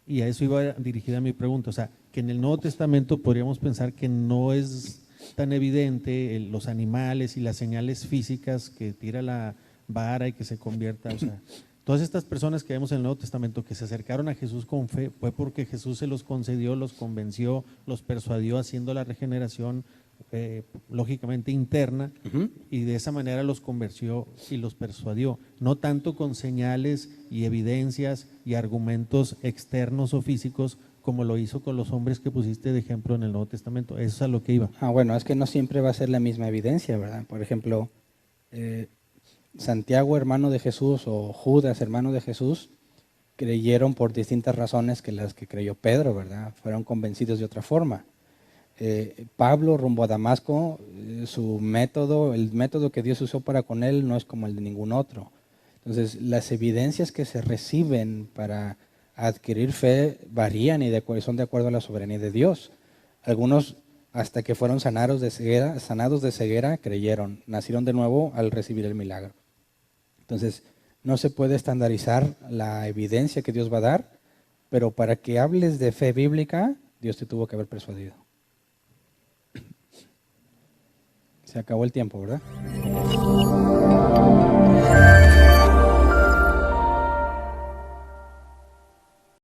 Y a eso iba dirigida mi pregunta. O sea, que en el Nuevo Testamento podríamos pensar que no es tan evidente los animales y las señales físicas que tira la vara y que se convierta. O sea, todas estas personas que vemos en el Nuevo Testamento que se acercaron a Jesús con fe, fue porque Jesús se los concedió, los convenció, los persuadió haciendo la regeneración lógicamente interna, y de esa manera los convenció y los persuadió, no tanto con señales y evidencias y argumentos externos o físicos como lo hizo con los hombres que pusiste de ejemplo en el Nuevo Testamento. Eso es a lo que iba. Bueno, es que no siempre va a ser la misma evidencia, ¿verdad? Por ejemplo, Santiago, hermano de Jesús, o Judas, hermano de Jesús, creyeron por distintas razones que las que creyó Pedro, ¿verdad? Fueron convencidos de otra forma. Pablo rumbo a Damasco, su método, el método que Dios usó para con él no es como el de ningún otro. Entonces, las evidencias que se reciben para adquirir fe varían y son de acuerdo a la soberanía de Dios. Algunos, hasta que fueron sanados de ceguera, creyeron, nacieron de nuevo al recibir el milagro. Entonces, no se puede estandarizar la evidencia que Dios va a dar, pero para que hables de fe bíblica, Dios te tuvo que haber persuadido. Se acabó el tiempo, ¿verdad?